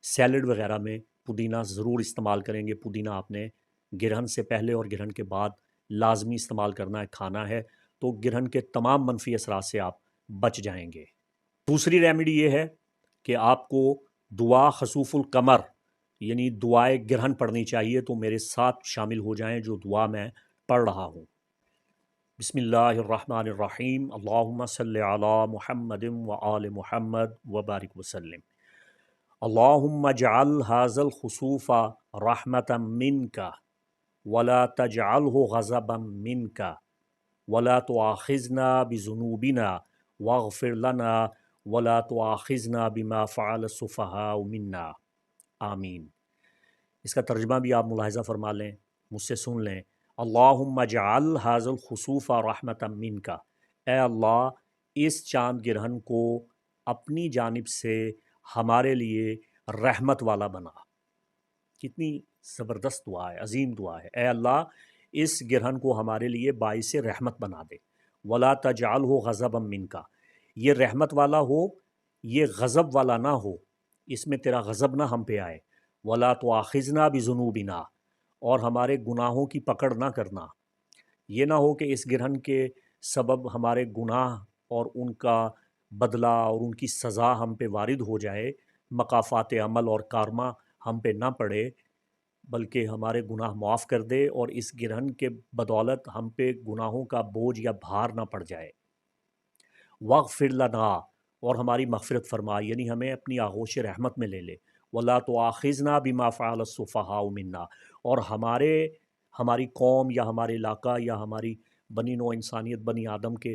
سیلڈ وغیرہ میں پودینہ ضرور استعمال کریں گے۔ پودینہ آپ نے گرہن سے پہلے اور گرہن کے بعد لازمی استعمال کرنا ہے، کھانا ہے، تو گرہن کے تمام منفی اثرات سے آپ بچ جائیں گے۔ دوسری ریمیڈی یہ ہے کہ آپ کو دعا خسوف القمر یعنی دعائے گرہن پڑھنی چاہیے، تو میرے ساتھ شامل ہو جائیں جو دعا میں پڑھ رہا ہوں۔ بسم اللہ الرحمن الرحیم، اللہم صلی علی محمد وآل محمد وبارک وسلم۔ اللہم اجعل ھذا الخسوف رحمة منک ولا تجعلہ غضبا منک ولا تؤاخذنا بذنوبنا واغفر لنا ولا تؤاخذنا بما فعل السفہاء منا، آمین۔ اس کا ترجمہ بھی آپ ملاحظہ فرما لیں، مجھ سے سن لیں۔ اللہم اجعل ھذا الخسوف رحمة منک، اے اللہ اس چاند گرہن کو اپنی جانب سے ہمارے لیے رحمت والا بنا۔ کتنی زبردست دعا ہے، عظیم دعا ہے۔ اے اللہ اس گرہن کو ہمارے لیے باعث رحمت بنا دے۔ ولا تجعلہ غضبا منک، یہ رحمت والا ہو، یہ غضب والا نہ ہو، اس میں تیرا غضب نہ ہم پہ آئے۔ ولا تؤاخذنا بذنوبنا، اور ہمارے گناہوں کی پکڑ نہ کرنا۔ یہ نہ ہو کہ اس گرہن کے سبب ہمارے گناہ اور ان کا بدلہ اور ان کی سزا ہم پہ وارد ہو جائے، مقافات عمل اور کارما ہم پہ نہ پڑے، بلکہ ہمارے گناہ معاف کر دے اور اس گرہن کے بدولت ہم پہ گناہوں کا بوجھ یا بھار نہ پڑ جائے۔ واغفر لنا، اور ہماری مغفرت فرما، یعنی ہمیں اپنی آغوش رحمت میں لے لے۔ ولا تؤاخذنا بما فعل السفہاء منا، اور ہماری قوم یا ہمارے علاقہ یا ہماری بنی نوع انسانیت، بنی آدم کے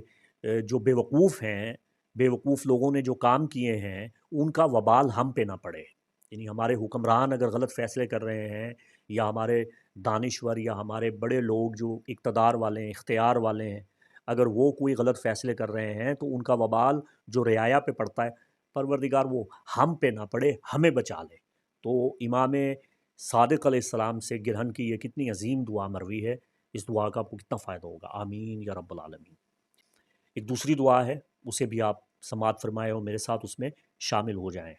جو بے وقوف ہیں، بے وقوف لوگوں نے جو کام کیے ہیں، ان کا وبال ہم پہ نہ پڑے۔ یعنی ہمارے حکمران اگر غلط فیصلے کر رہے ہیں، یا ہمارے دانشور یا ہمارے بڑے لوگ جو اقتدار والے ہیں، اختیار والے ہیں، اگر وہ کوئی غلط فیصلے کر رہے ہیں تو ان کا وبال جو رعایا پہ پڑتا ہے، پروردگار وہ ہم پہ نہ پڑے، ہمیں بچا لے۔ تو امام صادق علیہ السلام سے گرہن کی یہ کتنی عظیم دعا مروی ہے، اس دعا کا آپ کو کتنا فائدہ ہوگا۔ آمین یا رب العالمین۔ ایک دوسری دعا ہے، اسے بھی آپ سماعت فرمائیں اور میرے ساتھ اس میں شامل ہو جائیں۔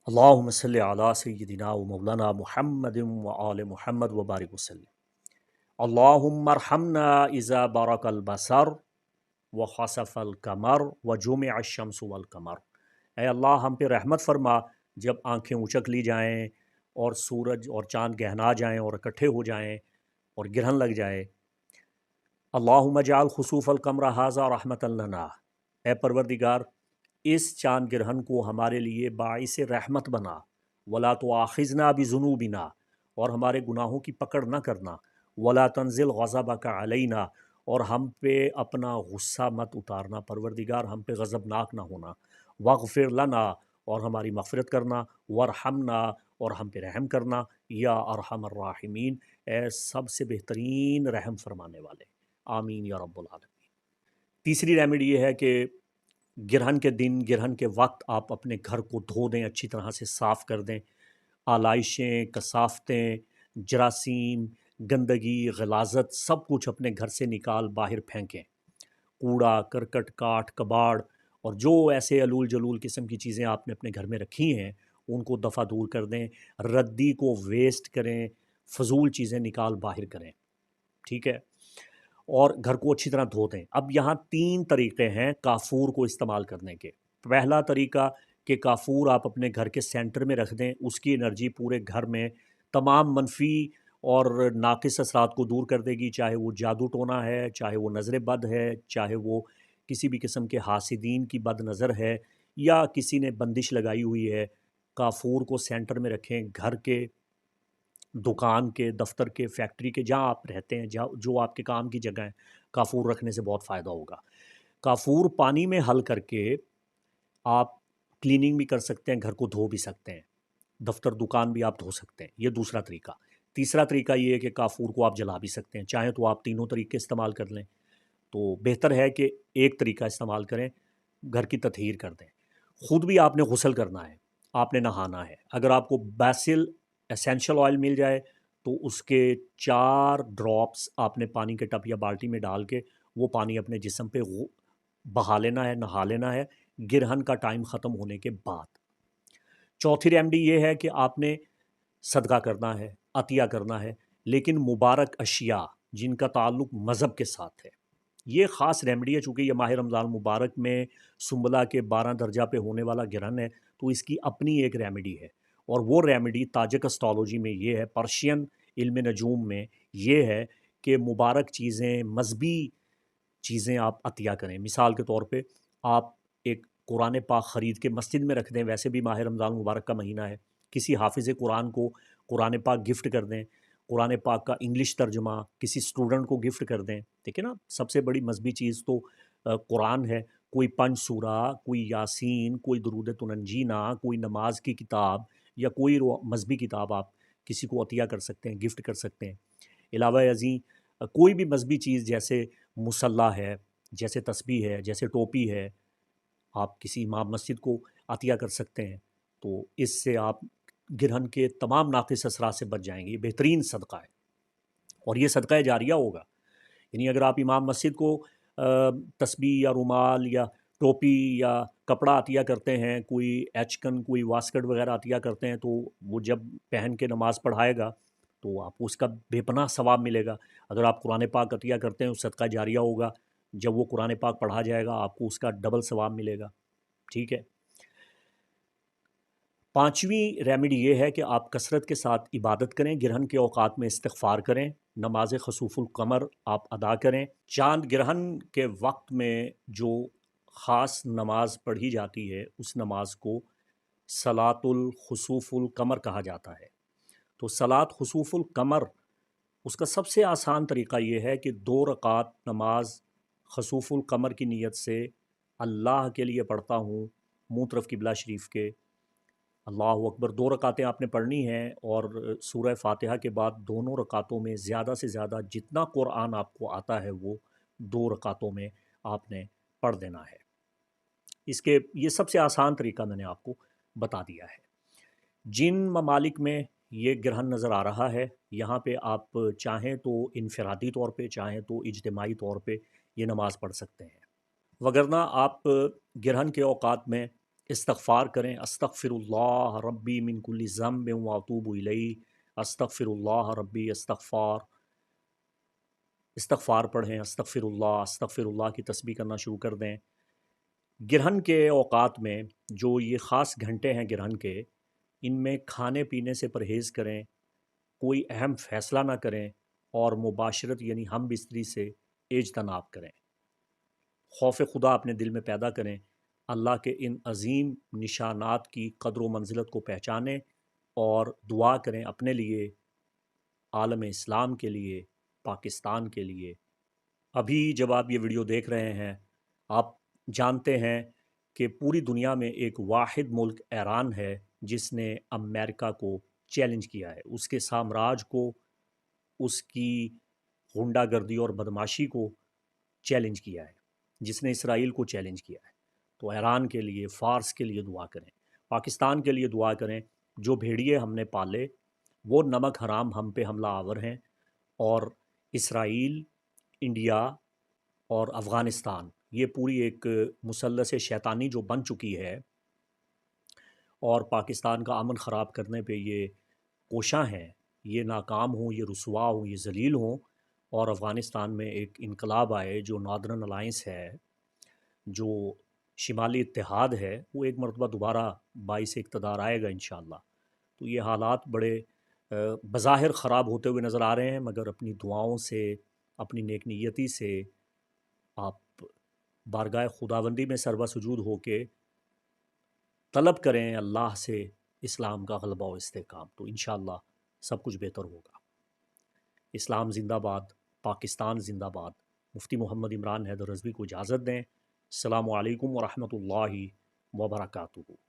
اللہم صلی علی سیدنا و مولانا محمد وآل محمد وبارک وسلم۔ اللہم ارحمنا اذا برق البصر وخسف القمر وجمع الشمس والقمر، اے اللہ ہم پہ رحمت فرما جب آنکھیں اچک لی جائیں اور سورج اور چاند گہنا جائیں اور اکٹھے ہو جائیں اور گرہن لگ جائے۔ اللہم اجعل خسوف القمر ھذا رحمۃ لنا، اے پروردگار اس چاند گرہن کو ہمارے لیے باعث رحمت بنا۔ ولا تؤاخذنا بذنوبنا، اور ہمارے گناہوں کی پکڑ نہ کرنا۔ ولا تنزل غضبک علینا، اور ہم پہ اپنا غصہ مت اتارنا، پروردگار ہم پہ غضبناک نہ ہونا۔ واغفر لنا، اور ہماری مغفرت کرنا۔ وارحمنا، اور ہم پہ رحم کرنا۔ یا ارحم الراحمین، اے سب سے بہترین رحم فرمانے والے، آمین یا رب العالمین۔ تیسری ریمیڈی یہ ہے کہ گرہن کے دن، گرہن کے وقت آپ اپنے گھر کو دھو دیں، اچھی طرح سے صاف کر دیں۔ آلائشیں، کثافتیں، جراثیم، گندگی، غلاظت، سب کچھ اپنے گھر سے نکال باہر پھینکیں۔ کوڑا کرکٹ، کاٹھ کباڑ اور جو ایسے علول جلول قسم کی چیزیں آپ نے اپنے گھر میں رکھی ہیں ان کو دفع دور کر دیں۔ ردی کو ویسٹ کریں، فضول چیزیں نکال باہر کریں، ٹھیک ہے۔ اور گھر کو اچھی طرح دھو دیں۔ اب یہاں 3 طریقے ہیں کافور کو استعمال کرنے کے۔ پہلا طریقہ کہ کافور آپ اپنے گھر کے سینٹر میں رکھ دیں، اس کی انرجی پورے گھر میں تمام منفی اور ناقص اثرات کو دور کر دے گی، چاہے وہ جادو ٹونا ہے، چاہے وہ نظر بد ہے، چاہے وہ کسی بھی قسم کے حاسدین کی بد نظر ہے، یا کسی نے بندش لگائی ہوئی ہے۔ کافور کو سینٹر میں رکھیں، گھر کے، دکان کے، دفتر کے، فیکٹری کے، جہاں آپ رہتے ہیں، جہاں جو آپ کے کام کی جگہ ہیں، کافور رکھنے سے بہت فائدہ ہوگا۔ کافور پانی میں حل کر کے آپ کلیننگ بھی کر سکتے ہیں، گھر کو دھو بھی سکتے ہیں، دفتر دکان بھی آپ دھو سکتے ہیں۔ یہ دوسرا طریقہ۔ تیسرا طریقہ یہ ہے کہ کافور کو آپ جلا بھی سکتے ہیں، چاہیں تو آپ تینوں طریقے استعمال کر لیں، تو بہتر ہے کہ ایک طریقہ استعمال کریں، گھر کی تطہیر کر دیں۔ خود بھی آپ نے غسل کرنا ہے، آپ نے نہانا ہے۔ اگر آپ کو بیسل ایسینشل آئل مل جائے تو اس کے 4 ڈراپس آپ نے پانی کے ٹب یا بالٹی میں ڈال کے وہ پانی اپنے جسم پہ بہا لینا ہے، نہا لینا ہے، گرہن کا ٹائم ختم ہونے کے بعد۔ چوتھی ریمیڈی یہ ہے کہ آپ نے صدقہ کرنا ہے، عطیہ کرنا ہے، لیکن مبارک اشیاء جن کا تعلق مذہب کے ساتھ ہے۔ یہ خاص ریمیڈی ہے، چونکہ یہ ماہ رمضان مبارک میں سنبلہ کے 12 درجہ پہ ہونے والا گرہن ہے، تو اس کی اپنی ایک ریمیڈی ہے، اور وہ ریمیڈی تاجک اسٹرالوجی میں یہ ہے، پرشین علم نجوم میں یہ ہے کہ مبارک چیزیں، مذہبی چیزیں آپ عطیہ کریں۔ مثال کے طور پہ آپ ایک قرآن پاک خرید کے مسجد میں رکھ دیں، ویسے بھی ماہ رمضان مبارک کا مہینہ ہے، کسی حافظ قرآن کو قرآن پاک گفٹ کر دیں، قرآن پاک کا انگلش ترجمہ کسی اسٹوڈنٹ کو گفٹ کر دیں۔ ٹھیک ہے نا، سب سے بڑی مذہبی چیز تو قرآن ہے، کوئی 5 سورہ، کوئی یاسین، کوئی درود تنجینہ، کوئی نماز کی کتاب، یا کوئی مذہبی کتاب آپ کسی کو عطیہ کر سکتے ہیں، گفٹ کر سکتے ہیں۔ علاوہ ازیں کوئی بھی مذہبی چیز جیسے مصلی ہے، جیسے تسبیح ہے، جیسے ٹوپی ہے، آپ کسی امام مسجد کو عطیہ کر سکتے ہیں، تو اس سے آپ گرہن کے تمام ناقص اثرات سے بچ جائیں گے۔ یہ بہترین صدقہ ہے، اور یہ صدقہ جاریہ ہوگا۔ یعنی اگر آپ امام مسجد کو تسبیح یا رومال یا ٹوپی یا کپڑا عطیہ کرتے ہیں، کوئی ایچکن، کوئی واسکٹ وغیرہ عطیہ کرتے ہیں، تو وہ جب پہن کے نماز پڑھائے گا تو آپ کو اس کا بے پناہ ثواب ملے گا۔ اگر آپ قرآن پاک عطیہ کرتے ہیں، اس صدقہ جاریہ ہوگا، جب وہ قرآن پاک پڑھا جائے گا آپ کو اس کا ڈبل ثواب ملے گا۔ ٹھیک ہے۔ 5ویں ریمیڈی یہ ہے کہ آپ کثرت کے ساتھ عبادت کریں، گرہن کے اوقات میں استغفار کریں، نماز خسوف القمر آپ ادا کریں۔ چاند گرہن کے وقت میں جو خاص نماز پڑھی جاتی ہے اس نماز کو صلاۃ الخسوف القمر کہا جاتا ہے۔ تو صلاۃ خسوف القمر، اس کا سب سے آسان طریقہ یہ ہے کہ 2 رکعت نماز خسوف القمر کی نیت سے اللہ کے لیے پڑھتا ہوں، منہ طرف قبلہ شریف کے، اللہ اکبر، 2 رکعتیں آپ نے پڑھنی ہیں، اور سورہ فاتحہ کے بعد دونوں رکعتوں میں زیادہ سے زیادہ جتنا قرآن آپ کو آتا ہے وہ 2 رکعتوں میں آپ نے پڑھ دینا ہے۔ اس کے یہ سب سے آسان طریقہ میں نے آپ کو بتا دیا ہے۔ جن ممالک میں یہ گرہن نظر آ رہا ہے، یہاں پہ آپ چاہیں تو انفرادی طور پہ، چاہیں تو اجتماعی طور پہ یہ نماز پڑھ سکتے ہیں، وگرنہ آپ گرہن کے اوقات میں استغفار کریں۔ استغفر اللہ ربی من کل ذنب واتوب الیہ، استغفر اللہ ربی، استغفار پڑھیں، استغفر اللہ کی تسبیح کرنا شروع کر دیں۔ گرہن کے اوقات میں جو یہ خاص گھنٹے ہیں گرہن کے، ان میں کھانے پینے سے پرہیز کریں، کوئی اہم فیصلہ نہ کریں، اور مباشرت یعنی ہم بستری سے اجتناب کریں۔ خوف خدا اپنے دل میں پیدا کریں، اللہ کے ان عظیم نشانات کی قدر و منزلت کو پہچانیں، اور دعا کریں اپنے لیے، عالم اسلام کے لیے، پاکستان کے لیے۔ ابھی جب آپ یہ ویڈیو دیکھ رہے ہیں، آپ جانتے ہیں کہ پوری دنیا میں ایک واحد ملک ایران ہے جس نے امریکہ کو چیلنج کیا ہے، اس کے سامراج کو، اس کی غنڈہ گردی اور بدماشی کو چیلنج کیا ہے، جس نے اسرائیل کو چیلنج کیا ہے۔ تو ایران کے لیے، فارس کے لیے دعا کریں، پاکستان کے لیے دعا کریں۔ جو بھیڑیے ہم نے پالے وہ نمک حرام ہم پہ حملہ آور ہیں، اور اسرائیل، انڈیا اور افغانستان، یہ پوری ایک مثلث شیطانی جو بن چکی ہے، اور پاکستان کا امن خراب کرنے پہ یہ کوشاں ہیں، یہ ناکام ہوں، یہ رسوا ہوں، یہ ذلیل ہوں، اور افغانستان میں ایک انقلاب آئے جو ناردرن الائنس ہے، جو شمالی اتحاد ہے، وہ ایک مرتبہ دوبارہ باعث اقتدار آئے گا انشاءاللہ۔ تو یہ حالات بڑے بظاہر خراب ہوتے ہوئے نظر آ رہے ہیں، مگر اپنی دعاؤں سے، اپنی نیک نیتی سے آپ بارگاہ خداوندی میں سربہ سجود ہو کے طلب کریں اللہ سے اسلام کا غلبہ و استحکام، تو انشاءاللہ سب کچھ بہتر ہوگا۔ اسلام زندہ باد، پاکستان زندہ باد۔ مفتی محمد عمران حیدر رضوی کو اجازت دیں۔ السلام علیکم ورحمۃ اللہ وبرکاتہ۔